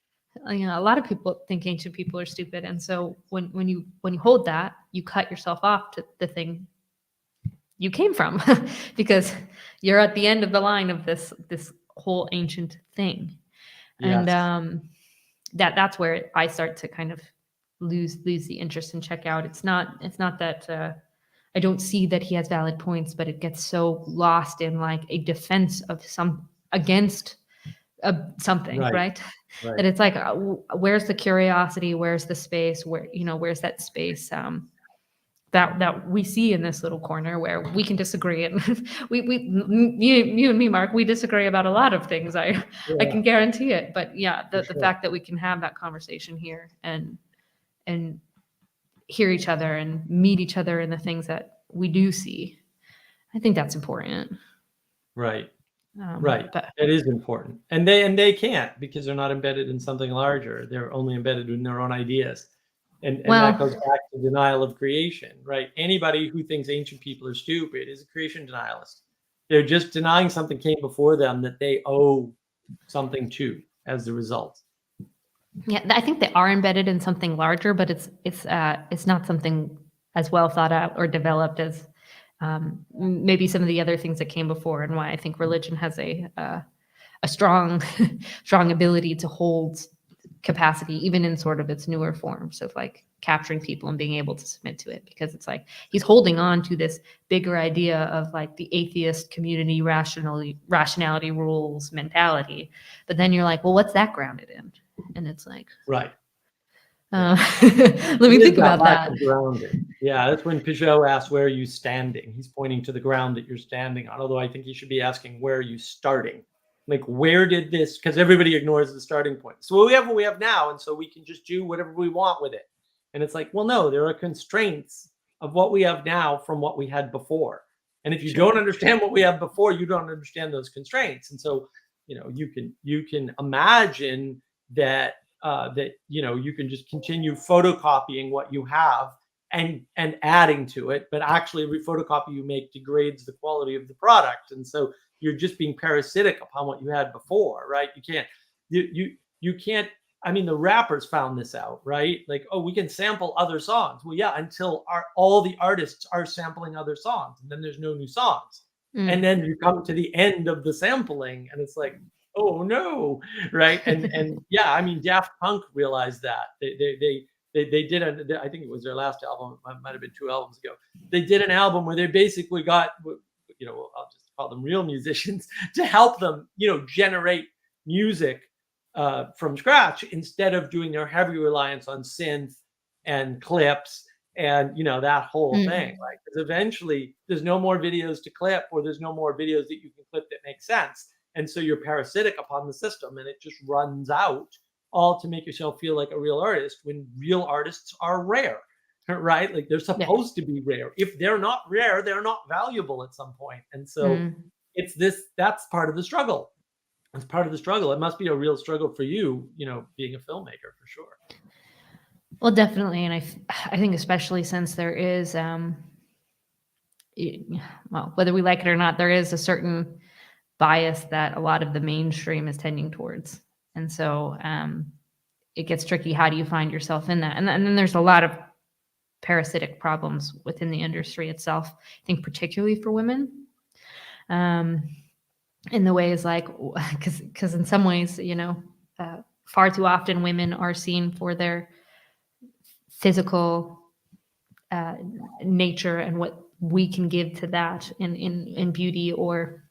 A lot of people think ancient people are stupid. And so when you hold that, you cut yourself off to the thing you came from, because you're at the end of the line of this whole ancient thing. Yes. And that's where I start to kind of lose the interest and check out. It's not that I don't see that he has valid points, but it gets so lost in like a defense of against something, right? That it's like, where's the curiosity? Where's the space? Where's that space that we see in this little corner where we can disagree? And you and me, Mark, we disagree about a lot of things. I can guarantee it. But yeah, the fact that we can have that conversation here and hear each other and meet each other in the things that we do see, I think that's important. Right. But It is important. And they can't, because they're not embedded in something larger. They're only embedded in their own ideas. And that goes well, back to denial of creation, right? Anybody who thinks ancient people are stupid is a creation denialist. They're just denying something came before them that they owe something to as the result. yeah, I think they are embedded in something larger, but it's not something as well thought out or developed as maybe some of the other things that came before, and why I think religion has a strong strong ability to hold capacity even in sort of its newer forms of like capturing people and being able to submit to it, because it's like he's holding on to this bigger idea of like the atheist community rationality rules mentality, but then you're like, well, what's that grounded in? And it's like, Right. let me It is think about lack that. of grounding. Yeah, that's when Peugeot asks, where are you standing? He's pointing to the ground that you're standing on, although I think he should be asking, where are you starting? Like, where did this, because everybody ignores the starting point. So we have what we have now, and so we can just do whatever we want with it. And it's like, well, no, there are constraints of what we have now from what we had before. And if you don't understand what we have before, you don't understand those constraints. And so, you can imagine that you can just continue photocopying what you have and adding to it, but actually every photocopy you make degrades the quality of the product, and so you're just being parasitic upon what you had before, right? You can't. I mean, the rappers found this out, right? Like, oh, we can sample other songs. Well, yeah, until all the artists are sampling other songs, and then there's no new songs. And then you come to the end of the sampling, and it's like, oh no, right? And yeah, I mean, Daft Punk realized that they did I think it was their last album, it might have been 2 albums ago. They did an album where they basically got, I'll just call them real musicians to help them, generate music from scratch, instead of doing their heavy reliance on synth and clips and that whole thing. Like, because eventually there's no more videos to clip, or there's no more videos that you can clip that make sense. And so you're parasitic upon the system, and it just runs out, all to make yourself feel like a real artist, when real artists are rare, right? Like, they're supposed to be rare. If they're not rare, they're not valuable at some point. And so that's part of the struggle. It's part of the struggle. It must be a real struggle for you, being a filmmaker, for sure. Well, definitely, and I think especially since there is, well, whether we like it or not, there is a certain bias that a lot of the mainstream is tending towards, and so it gets tricky. How do you find yourself in that? And then there's a lot of parasitic problems within the industry itself. I think particularly for women, in the ways like, because in some ways, far too often women are seen for their physical nature and what we can give to that in beauty, or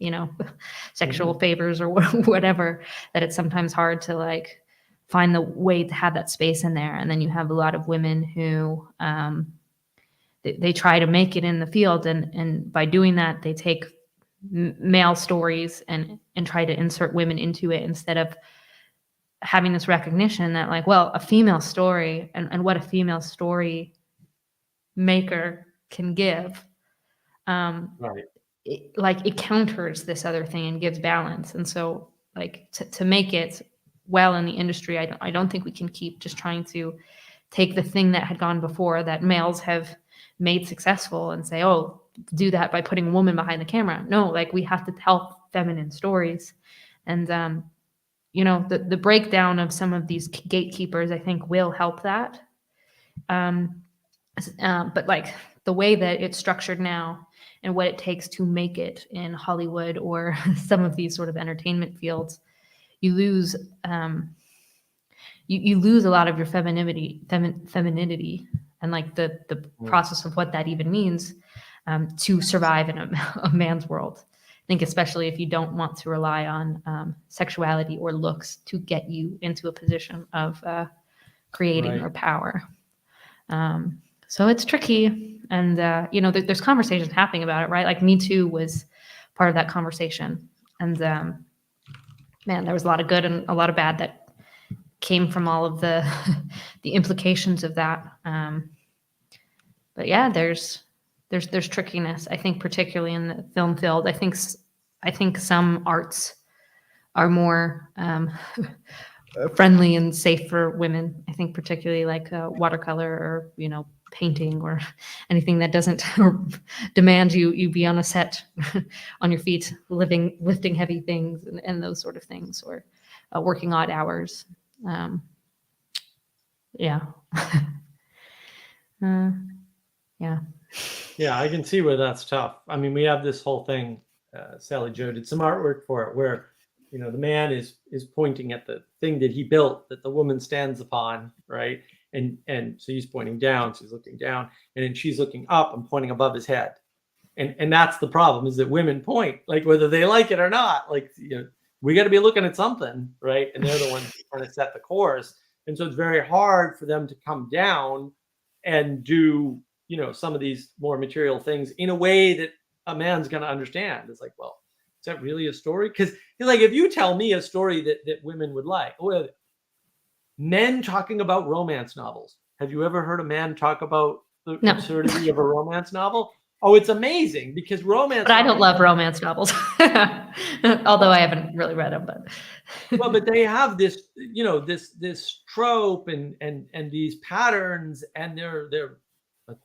sexual favors, or whatever, that it's sometimes hard to like find the way to have that space in there. And then you have a lot of women who they try to make it in the field, and by doing that they take male stories and try to insert women into it, instead of having this recognition that, like, well, a female story and what a female story maker can give, Right. it counters this other thing and gives balance. And so, like, to make it well in the industry, I don't think we can keep just trying to take the thing that had gone before, that males have made successful, and say, oh, do that by putting a woman behind the camera. No, like, we have to tell feminine stories. And the breakdown of some of these gatekeepers, I think, will help that. But like, the way that it's structured now and what it takes to make it in Hollywood or some of these sort of entertainment fields, you lose you lose a lot of your femininity and like the process of what that even means to survive in a man's world. I think especially if you don't want to rely on sexuality or looks to get you into a position of creating or power. So it's tricky, and there's conversations happening about it, right? Like, Me Too was part of that conversation, and man, there was a lot of good and a lot of bad that came from all of the the implications of that. But yeah, there's trickiness, I think, particularly in the film field. I think I think some arts are more friendly and safe for women. I think particularly like watercolor or painting or anything that doesn't demand you be on a set on your feet, lifting heavy things and those sort of things, or working odd hours. Yeah. Yeah. Yeah, I can see where that's tough. I mean, we have this whole thing. Sally Joe did some artwork for it where, the man is pointing at the thing that he built that the woman stands upon, right? And so he's pointing down, so he's looking down, and then she's looking up and pointing above his head. And that's the problem, is that women point, like whether they like it or not. Like, we got to be looking at something, right? And they're the ones trying to set the course. And so it's very hard for them to come down and do some of these more material things in a way that a man's going to understand. It's like, well, is that really a story? Because like, if you tell me a story that women would like, men talking about romance novels. Have you ever heard a man talk about the No. absurdity of a romance novel? Oh, it's amazing, because romance. But I don't love romance novels, although I haven't really read them. But but they have this, this trope and these patterns, and they're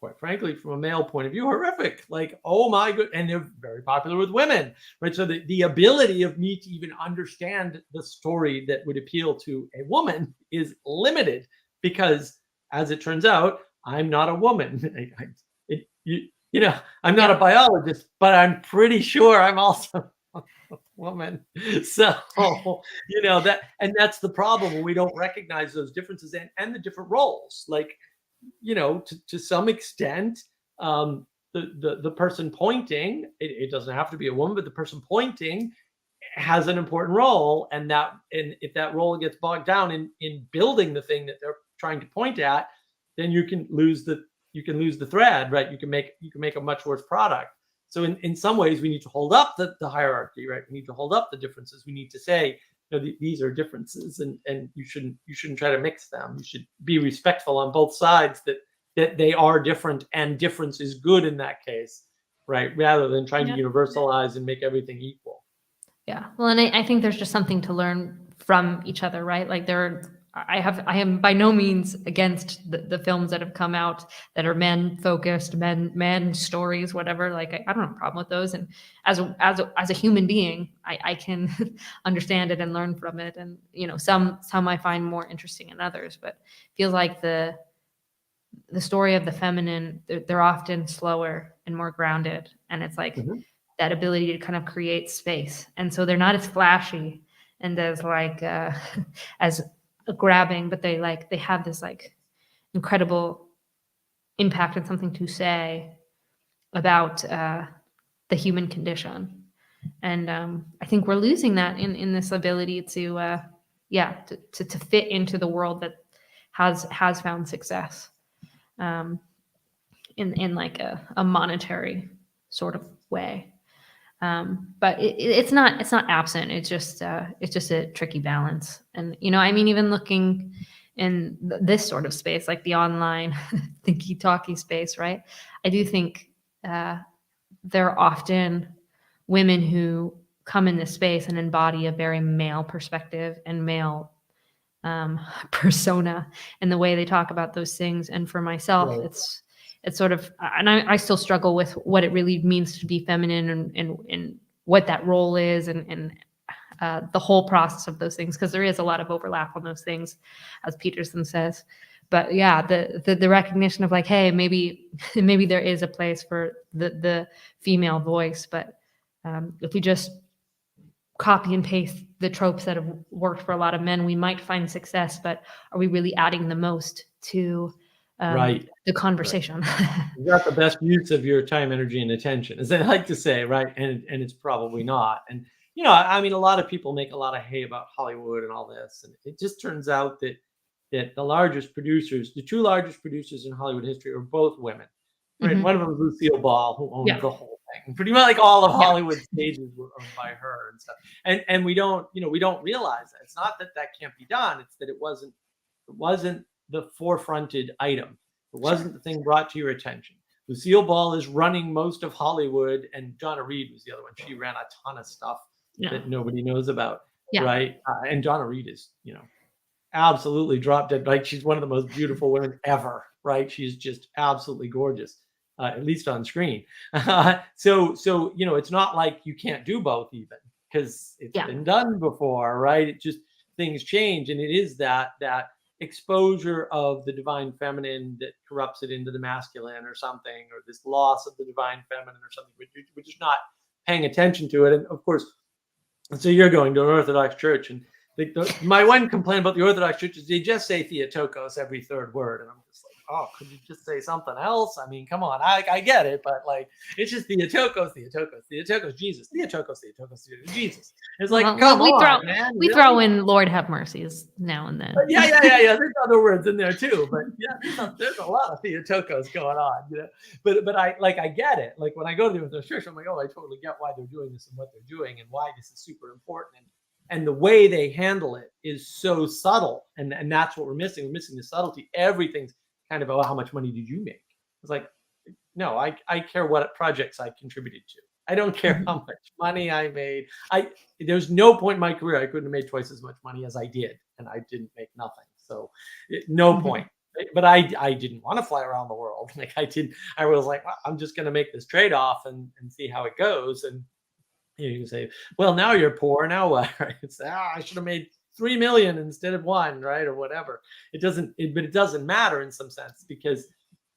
quite frankly, from a male point of view, horrific. Like, oh my god, and they're very popular with women, right? So the ability of me to even understand the story that would appeal to a woman is limited, because, as it turns out, I'm not a woman. I'm not a biologist, but I'm pretty sure I'm also a woman. So, that's the problem, when we don't recognize those differences and the different roles. Like, to some extent, the person pointing, it doesn't have to be a woman, but the person pointing has an important role, and if that role gets bogged down in building the thing that they're trying to point at, then you can lose the thread, right? You can make a much worse product. So in some ways, we need to hold up the hierarchy, right? We need to hold up the differences. We need to say, these are differences, and you shouldn't try to mix them. You should be respectful on both sides that they are different, and difference is good in that case, right? Rather than trying to universalize and make everything equal. Yeah. Well, and I think there's just something to learn from each other, right? Like I am by no means against the films that have come out that are men focused, men stories, whatever. Like I don't have a problem with those. And as a human being, I can understand it and learn from it. And some I find more interesting than others. But it feels like the story of the feminine, they're often slower and more grounded, and it's like that ability to kind of create space. And so they're not as flashy and as like as grabbing, but they have this like incredible impact and something to say about the human condition. And I think we're losing that in this ability to fit into the world that has found success in like a monetary sort of way. But it's not absent. It's just a tricky balance. And even looking in this sort of space, like the online thinky talky space, right? I do think there are often women who come in this space and embody a very male perspective and male persona in the way they talk about those things. And for myself, Right. It's sort of, and I still struggle with what it really means to be feminine and what that role is and the whole process of those things, because there is a lot of overlap on those things, as Peterson says. But yeah, the recognition of like, hey, maybe there is a place for the female voice, but if we just copy and paste the tropes that have worked for a lot of men, we might find success, but are we really adding the most to Right. the conversation? You got the best use of your time, energy, and attention, as they like to say, right? And it's probably not. And I mean, a lot of people make a lot of hay about Hollywood and all this, and it just turns out that the two largest producers in Hollywood history are both women. Right? Mhm. One of them is Lucille Ball, who owns Yeah. the whole thing. Pretty much like all of Hollywood stages were owned by her and stuff. And we don't realize that. It's not that can't be done. It's that it wasn't the forefronted item. It wasn't the thing brought to your attention. Lucille Ball is running most of Hollywood, and Donna Reed was the other one. She ran a ton of stuff that nobody knows about, right? And Donna Reed is, absolutely drop dead. Like, she's one of the most beautiful women ever, right? She's just absolutely gorgeous, at least on screen. So it's not like you can't do both, even, because it's been done before, right? It just, things change, and it is that exposure of the divine feminine that corrupts it into the masculine or something, or this loss of the divine feminine or something. We're just not paying attention to it. And of course, so you're going to an Orthodox church, and my one complaint about the Orthodox church is they just say Theotokos every third word, and I'm just like, oh, could you just say something else? I mean, come on, I get it, but like, it's just Theotokos, Jesus, Theotokos, Jesus. It's like, come on, man. We throw in Lord have mercies now and then. Yeah. There's other words in there too, but yeah, there's a lot of Theotokos going on, But I get it. Like, when I go to the Orthodox church, I'm like, oh, I totally get why they're doing this and what they're doing and why this is super important. And the way they handle it is so subtle, and that's what we're missing. We're missing the subtlety. Everything's kind of, oh, how much money did you make? It's like, no, I care what projects I contributed to. I don't care how much money I made. There's no point in my career I couldn't have made twice as much money as I did, and I didn't make nothing. So no point. But I didn't want to fly around the world. Like, I was like, well, I'm just going to make this trade-off and see how it goes. And you can say, well, now you're poor. Now what? Right? It's, I should have made 3 million instead of 1, right? Or whatever. But it doesn't matter in some sense, because,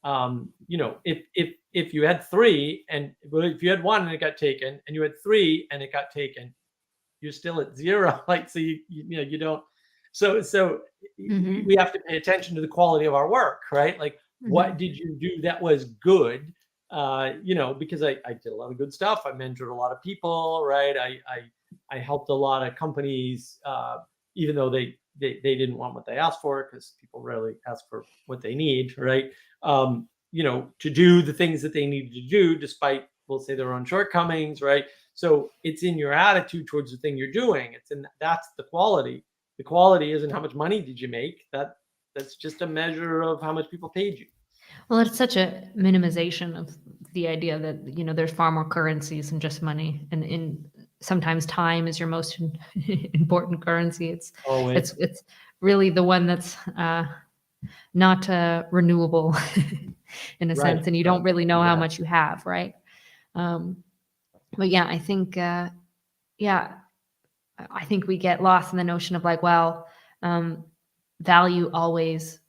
if you had 3, and if you had 1 and it got taken, and you had 3 and it got taken, you're still at 0. Like, so you don't. So we have to pay attention to the quality of our work, right? Like, what did you do that was good? Because I did a lot of good stuff. I mentored a lot of people, right? I helped a lot of companies, even though they didn't want what they asked for, because people rarely ask for what they need, right? To do the things that they needed to do, despite, we'll say, their own shortcomings, right? So it's in your attitude towards the thing you're doing. That's the quality. The quality isn't how much money did you make. That's just a measure of how much people paid you. Well, it's such a minimization of the idea that, there's far more currencies than just money. And sometimes time is your most important currency. It's really the one that's not renewable in a sense. And you don't really know how much you have, right? But yeah, I think, I think we get lost in the notion of like, well, value always,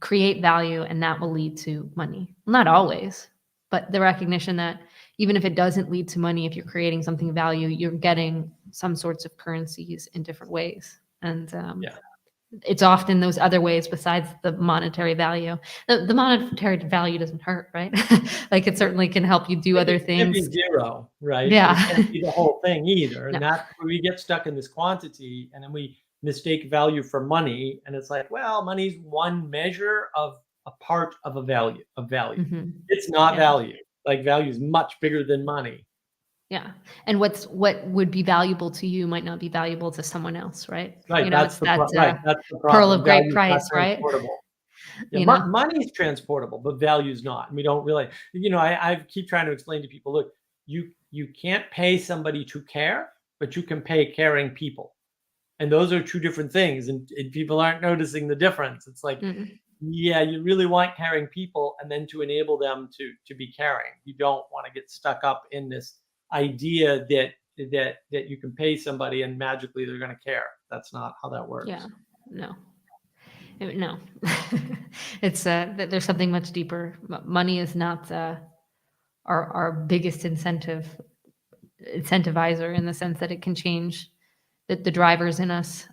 create value, and that will lead to money. Well, not always, but the recognition that even if it doesn't lead to money, if you're creating something of value, you're getting some sorts of currencies in different ways. And it's often those other ways besides the monetary value. The monetary value doesn't hurt, right? Like, it certainly can help you do other things. It can't be 0, right? Yeah. It can't be the whole thing either. And No. that's where we get stuck in this quantity, and then we mistake value for money. And it's like, well, money's one measure of a part of a value. It's not value. Like, value is much bigger than money. Yeah. And what would be valuable to you might not be valuable to someone else, right? Right. That's the problem. Pearl of great Value's price, not right? Yeah, money is transportable, but value's not. And we don't really, I keep trying to explain to people, look, you can't pay somebody to care, but you can pay caring people. And those are 2 different things. And people aren't noticing the difference. It's like, yeah, you really want caring people, and then to enable them to be caring. You don't want to get stuck up in this idea that you can pay somebody and magically they're going to care. That's not how that works. Yeah, no. It's there's something much deeper. Money is not our biggest incentivizer, in the sense that it can change the drivers in us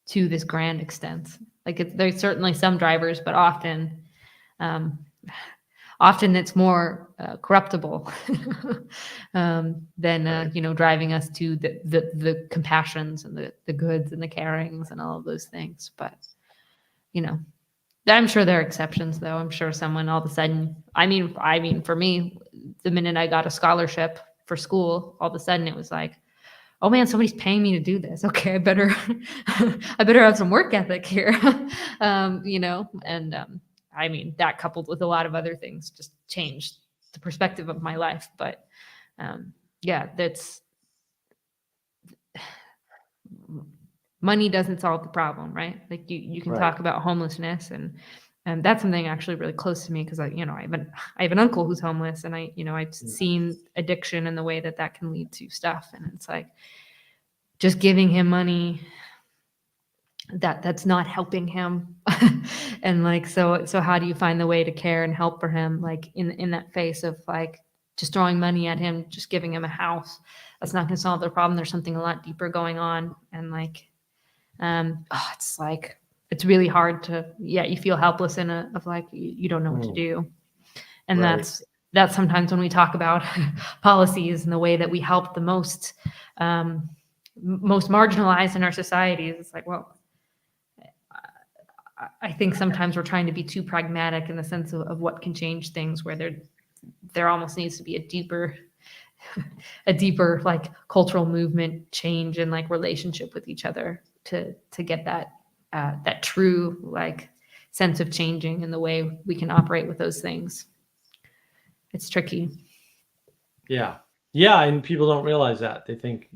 to this grand extent. Like, there's certainly some drivers, but often it's more corruptible than driving us to the compassions and the goods and the carings and all of those things. But I'm sure there are exceptions, though. I'm sure someone all of a sudden, I mean, for me, the minute I got a scholarship for school, all of a sudden it was like, oh man, somebody's paying me to do this. Okay, I better have some work ethic here, and I mean, that coupled with a lot of other things just changed the perspective of my life. But yeah, that's money doesn't solve the problem, right? Like you can talk about homelessness, and that's something actually really close to me because I have an uncle who's homeless, and I've seen addiction and the way that can lead to stuff, and it's like just giving him money that's not helping him. And like so how do you find the way to care and help for him, like in that face of like just throwing money at him, just giving him a house? That's not going to solve the problem. There's something a lot deeper going on. And like it's like it's really hard to you feel helpless of like you don't know what to do. And that's sometimes when we talk about policies and the way that we help the most marginalized in our societies. It's like, well, I think sometimes we're trying to be too pragmatic in the sense of what can change things, where there almost needs to be a deeper like cultural movement change and like relationship with each other to get that true like sense of changing in the way we can operate with those things. It's tricky. Yeah, and people don't realize that. They think,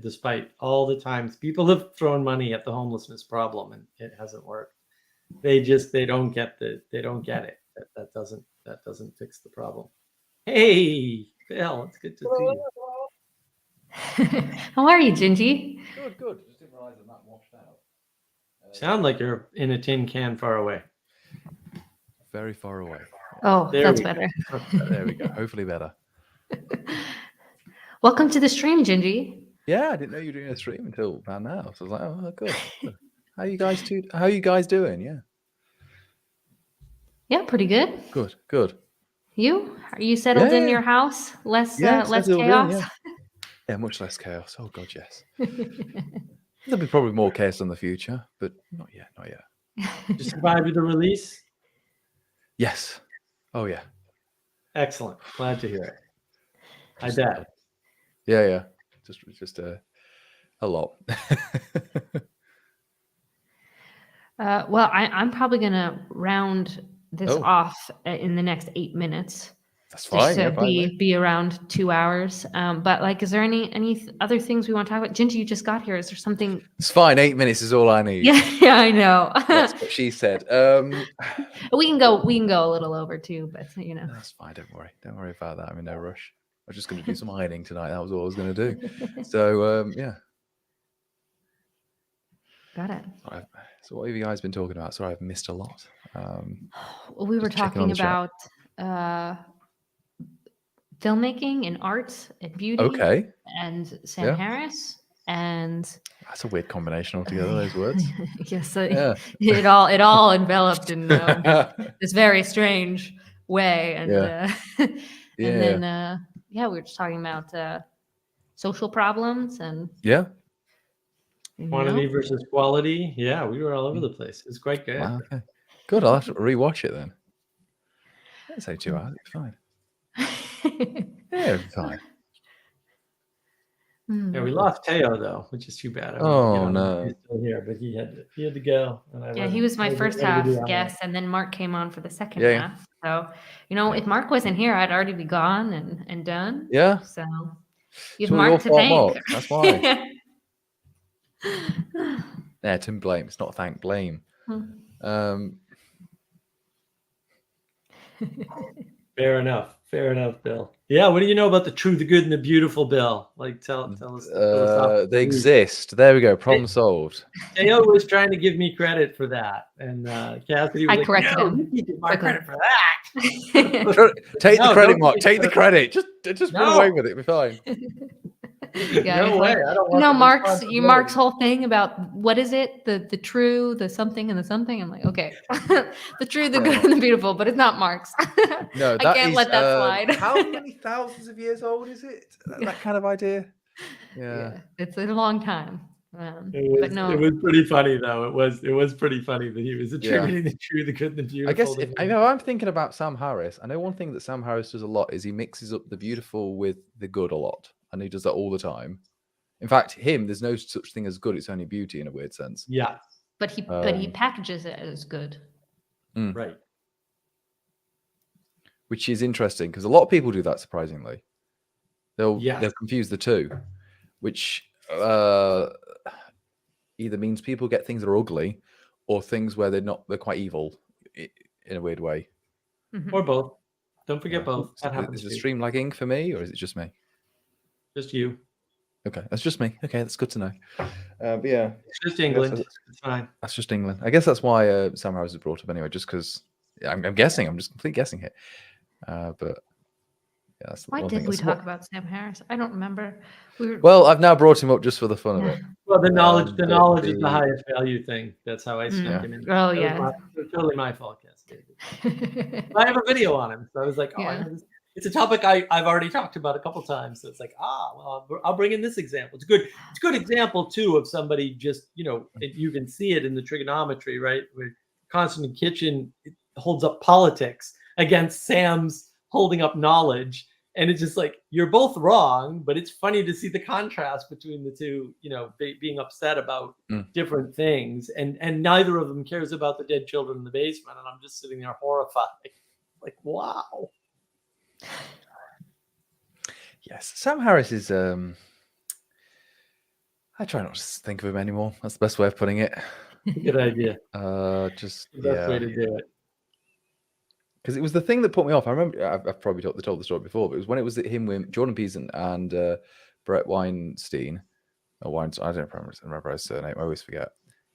despite all the times people have thrown money at the homelessness problem and it hasn't worked, they don't get it. That doesn't fix the problem. Hey, Phil, it's good to see you. How are you, Gingy? Good. Just didn't realize I'm not washed out. Sound like you're in a tin can far away. Very far away. Oh, that's better. There we go. Hopefully better. Welcome to the stream, Gingy. Yeah, I didn't know you were doing a stream until about now. So I was like, oh, good. How are you guys doing? Yeah. Yeah, pretty good. Good. You? Are you settled in your house? Less chaos? Yeah, much less chaos. Oh God, yes. There'll be probably more chaos in the future, but not yet. You survived the release? Yes. Oh yeah. Excellent. Glad to hear it. I bet. Yeah. Just a lot. Well, I'm probably gonna round this off in the next 8 minutes. That's fine. Just to be around 2 hours. But like, is there any other things we want to talk about? Ginger, you just got here. Is there something? It's fine. 8 minutes is all I need. Yeah, I know. That's what she said. We can go a little over too, but that's fine. Don't worry about that. I'm in no rush. I was just going to do some ironing tonight. That was all I was going to do. So yeah. Got it. So what have you guys been talking about? Sorry, I've missed a lot. We were talking about filmmaking and art and beauty. Okay. And Sam Harris, and that's a weird combination altogether. Those words. Yes, it all enveloped in this very strange way, and then we were just talking about social problems and quantity versus quality. Yeah, we were all over the place. It's quite good. Wow, okay. Good. I'll have to rewatch it then. I'd say 2 hours. It's fine. Yeah, it's fine. Yeah, we lost Teo though, which is too bad. No, he's still here, but he had to go. And he was my first half guest, and then Mark came on for the second half. So if Mark wasn't here, I'd already be gone and done. Yeah. So you have Mark to thank. Mark. That's why. Yeah, Tim blame. It's not thank, blame. Fair enough, Bill. Yeah, what do you know about the true, the good, and the beautiful, Bill? Like, tell us. They exist. There we go. Problem solved. Teo was trying to give me credit for that, and Cassidy was corrected him. You can't give my credit for that. Take the credit, Mark. Take the credit. Just run away with it. We're fine. No way. I don't want Mark's whole thing about what is it? The true, the something, and the something. I'm like, okay, the true, the good, and the beautiful, but it's not Mark's. No, I can't let that slide. How many thousands of years old is it? That kind of idea. Yeah. It's a long time. It was pretty funny though. It was pretty funny that he was attributing the true, the good, and the beautiful. I guess if I'm thinking about Sam Harris, I know one thing that Sam Harris does a lot is he mixes up the beautiful with the good a lot. And he does that all the time. In fact, there's no such thing as good. It's only beauty in a weird sense. Yeah. But he packages it as good. Right. which is interesting because a lot of people do that. Surprisingly, they'll Yes. confuse the two, which either means people get things that are ugly, or things where they're quite evil in a weird way. Or both. Don't forget Yeah. both. That happens Is the too. stream lagging for me, or is it just me? Just you. Okay, that's just me. Okay, that's good to know. But yeah, It's just England. It's fine. that's just England. I guess that's why Sam Harris was brought up anyway, just because I'm guessing. I'm just completely guessing here. But yeah, that's Why one did thing. we talk about Sam Harris? I don't remember. We were, Well, I've now brought him up just for the fun of it. Well, the knowledge is the- the highest value thing. That's how I snuck him in. Oh, That yeah. was it was totally my fault, yes. I have a video on him, so I was like, oh, Yeah. it's a topic I've already talked about a couple times. So it's like, well, I'll bring in this example. It's a good example too of somebody just, you can see it in the trigonometry, right? Where Constantine Kitchen holds up politics against Sam's holding up knowledge. And it's just like, you're both wrong, but it's funny to see the contrast between the two, being upset about different things. And neither of them cares about the dead children in the basement. And I'm just sitting there horrified. Like, wow. Yes, Sam Harris is. I try not to think of him anymore. That's the best way of putting it. Good idea. Just The best way to do it. Because it was the thing that put me off. I remember I've probably told the story before, but it was when it was him with Jordan Peterson and Brett Weinstein. Or Weinstein, I don't remember his surname. I always forget,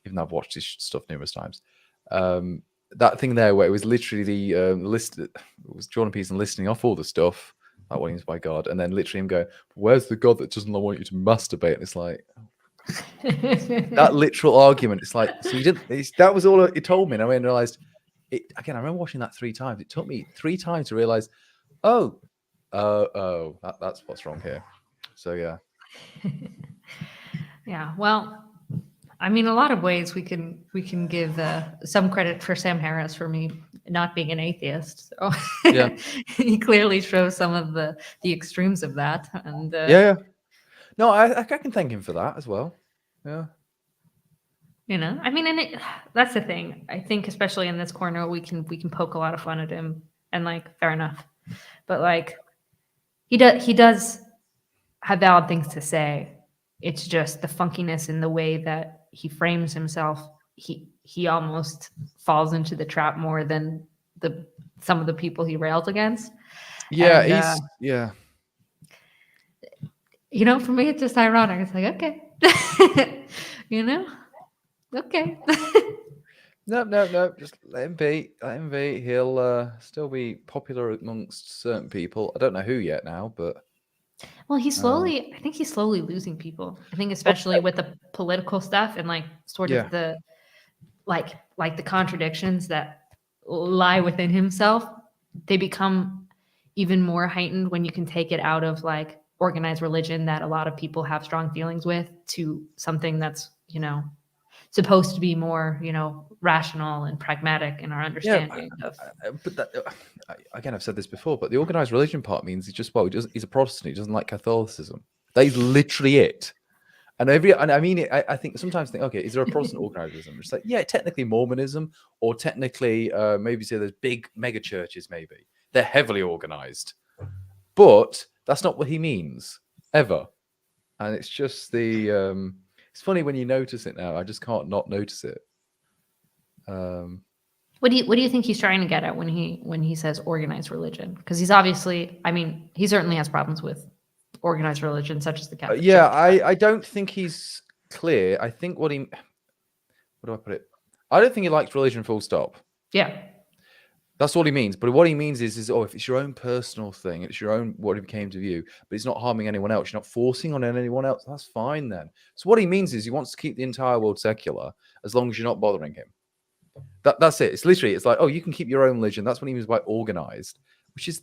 even though I've watched his stuff numerous times. That thing there where it was literally the list. It was Jordan Peterson listing off all the stuff, like what he means by God, and then literally him going, "Where's the God that doesn't want you to masturbate?" And it's like that literal argument. It's like, so you didn't. That was all it told me, and I realized. Again, I remember watching that 3 times. It took me 3 times to realize, that's what's wrong here. So yeah. Yeah. Well, I mean, a lot of ways we can give some credit for Sam Harris for me not being an atheist. So Yeah. he clearly shows some of the extremes of that. And yeah. No, I can thank him for that as well. Yeah. I mean, that's the thing. I think, especially in this corner, we can poke a lot of fun at him, and fair enough. But he does have valid things to say. It's just the funkiness in the way that he frames himself. He almost falls into the trap more than some of the people he rails against. Yeah, and, yeah. For me, it's just ironic. It's like, okay, okay. No. Just let him be. Let him be. He'll still be popular amongst certain people. I don't know who yet now, but well, I think he's slowly losing people. I think especially with the political stuff and sort of the the contradictions that lie within himself. They become even more heightened when you can take it out of organized religion that a lot of people have strong feelings with to something that's supposed to be more rational and pragmatic in our understanding of. But again, I've said this before, but the organized religion part means he's a Protestant. He doesn't like Catholicism. That is literally it. And I mean, I think sometimes okay, is there a Protestant organized religion? It's like, yeah, technically Mormonism, or technically maybe say there's big mega churches. Maybe they're heavily organized, but that's not what he means ever. And it's just it's funny when you notice it now. I just can't not notice it. What do you think he's trying to get at when he says organized religion? Because he's obviously, I mean, he certainly has problems with organized religion, such as the Catholic Church. I don't think he's clear. I think what do I put it? I don't think he likes religion, full stop. Yeah. That's all he means. But what he means is if it's your own personal thing, it's your own what it came to view, but it's not harming anyone else. You're not forcing on anyone else. That's fine then. So what he means is he wants to keep the entire world secular as long as you're not bothering him. That's it. It's like, oh, you can keep your own religion. That's what he means by organized, which is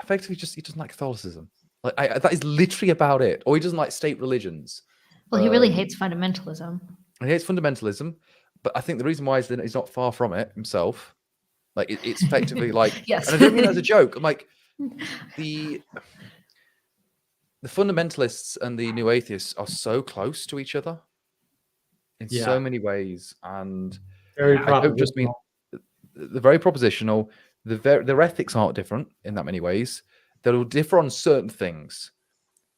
effectively just he doesn't like Catholicism. That is literally about it. Or he doesn't like state religions. Well, he really hates fundamentalism. He hates fundamentalism, but I think the reason why is that he's not far from it himself. It's effectively yes. And I don't mean that as a joke. I'm like the fundamentalists and the new atheists are so close to each other in so many ways, and very I don't just mean they're very propositional. their ethics aren't different in that many ways. They'll differ on certain things.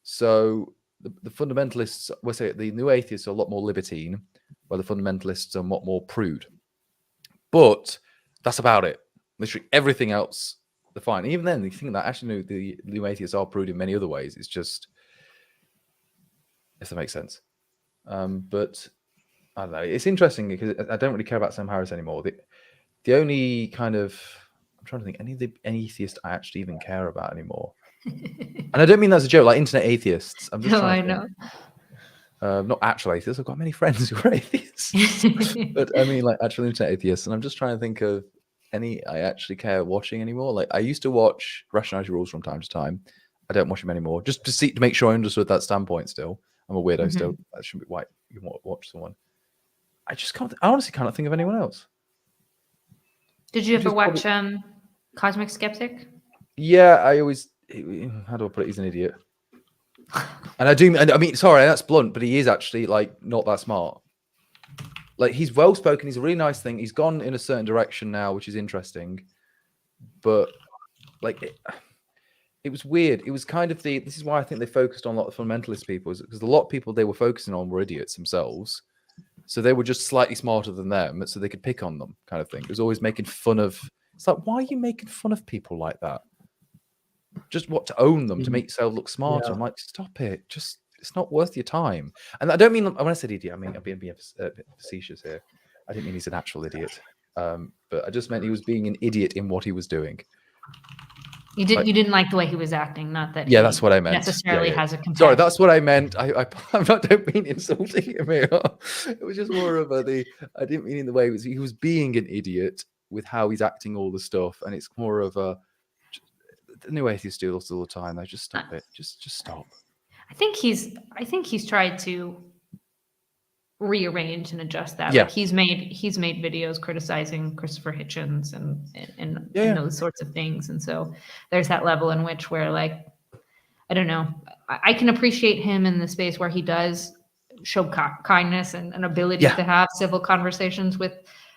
So the fundamentalists, we'll say the new atheists are a lot more libertine, while the fundamentalists are a lot more prude. But that's about it. Literally everything else, they're fine. Even then, you think that actually the new atheists are prude in many other ways. It's just, if that makes sense. But I don't know. It's interesting because I don't really care about Sam Harris anymore. The only kind of, I'm trying to think, any of the atheists I actually even care about anymore. And I don't mean that as a joke, like internet atheists. I'm just No, trying I to think. Not actual atheists. I've got many friends who are atheists. But I mean like actual internet atheists. And I'm just trying to think of any I actually care watching anymore. Like I used to watch Rationality Rules from time to time. I don't watch them anymore. Just to make sure I understood that standpoint still. I'm a weirdo still. That shouldn't be why you want to watch someone. I just can't. I honestly cannot think of anyone else. Did you Which ever is watch probably- Cosmic Skeptic? Yeah, I always. How do I put it? He's an idiot. And I do. I mean, sorry, that's blunt, but he is actually like not that smart. Like he's well spoken. He's a really nice thing. He's gone in a certain direction now, which is interesting. But like, it was weird. It was kind of this is why I think they focused on a lot of fundamentalist people, because a lot of people they were focusing on were idiots themselves. So they were just slightly smarter than them, so they could pick on them, kind of thing. It was always making fun of. It's like, why are you making fun of people like that? Just to own them, to make yourself look smarter. Yeah. I'm like, stop it. Just it's not worth your time. And I don't mean when I said idiot, I mean I'm being a bit facetious here. I didn't mean he's an actual idiot, but I just meant he was being an idiot in what he was doing. You didn't like the way he was acting, not that. Yeah, he that's what I meant. Necessarily Yeah. has a compassion. Sorry, that's what I meant. I don't mean insulting him here. It was just more of I didn't mean in the way he was being an idiot with how he's acting all the stuff, and it's more of the new atheists do this all the time. They just stop it. Just stop. I think he's tried to rearrange and adjust that. Yeah. Like he's made videos criticizing Christopher Hitchens and those sorts of things. And so there's that level in which where like, I don't know, I can appreciate him in the space where he does show kindness and an ability to have civil conversations with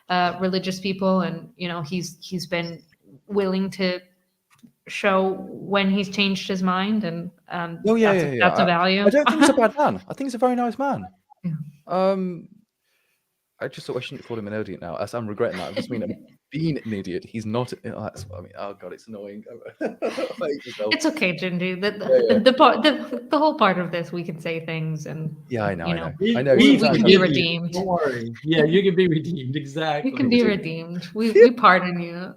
religious people. And, you know, he's been willing to show when he's changed his mind, and that's a value. I don't think he's a bad man. I think he's a very nice man. Yeah. I just thought I shouldn't have called him an idiot now. As I'm regretting that. I just mean being an idiot. He's not. That's what I mean. Oh god, it's annoying. It's okay, Jindu. The whole part of this, we can say things, and I know. you know, I know. we can can be redeemed. Don't worry. Yeah, you can be redeemed. Exactly. You can be redeemed. We pardon you.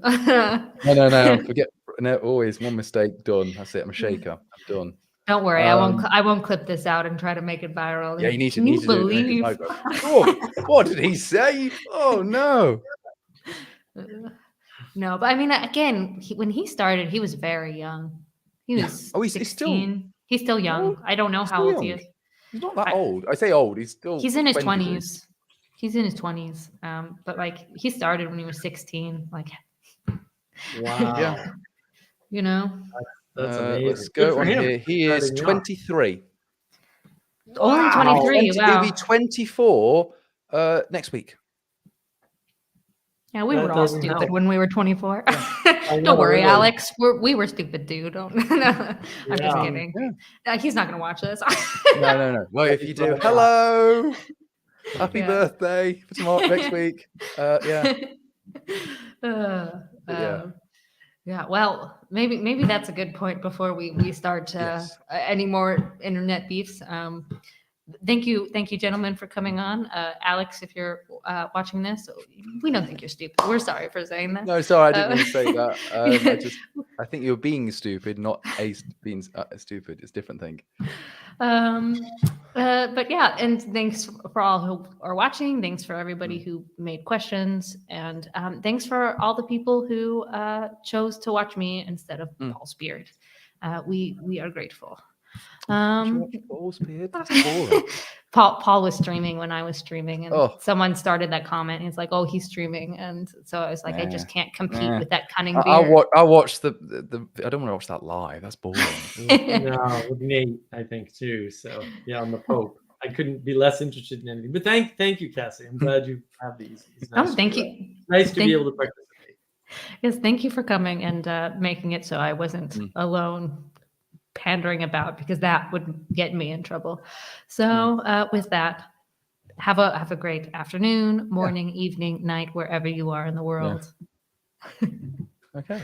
No. Forget. No, always one mistake done. That's it. I'm a shaker. I'm done. Don't worry, I won't clip this out and try to make it viral. Yeah, you need to. Can you do believe? it. Oh, what did he say? Oh no. No, but I mean, again, when he started, he was very young. He was 16. He's still young. I don't know how old he is. He's not that old. I say old. He's still. He's in his 20s. 20s. He's in his 20s. But like he started when he was 16. Like, Wow. Yeah. You know. That's amazing. Let's go on here. He is 23. Only 23. Wow. He'll be 24 next week. Yeah, we That were all doesn't stupid help. when we were 24. I know, Don't worry, really. Alex. We were stupid too. Don't. I'm just Yeah. kidding. Yeah. He's not gonna watch this. No. Well, if you do, hello. Happy Yeah. birthday for tomorrow, next week. Yeah. Yeah. Yeah. Well, maybe that's a good point before we start Yes. any more internet beefs. Thank you, gentlemen, for coming on. Alex, if you're watching this, we don't think you're stupid. We're sorry for saying that. No, sorry, I didn't mean to say that. I think you're being stupid, not being stupid. It's a different thing. But yeah, and thanks for all who are watching. Thanks for everybody who made questions, and thanks for all the people who chose to watch me instead of Paul's beard. We are grateful. Balls beard? That's boring. Paul was streaming when I was streaming, and Oh. someone started that comment. He's like, "Oh, he's streaming," and so I was like, "I just can't compete with that cunning beard." I'll watch the. I don't want to watch that live. That's boring. No, with Nate, I think too. So yeah, on the Pope, I couldn't be less interested in anything. But thank you, Cassie. I'm glad you have these. Oh, thank you. Nice to be able to participate. Yes, thank you for coming and making it so I wasn't Mm. alone pandering about, because that would get me in trouble. So with that, have a great afternoon, morning, evening, night, wherever you are in the world. Okay.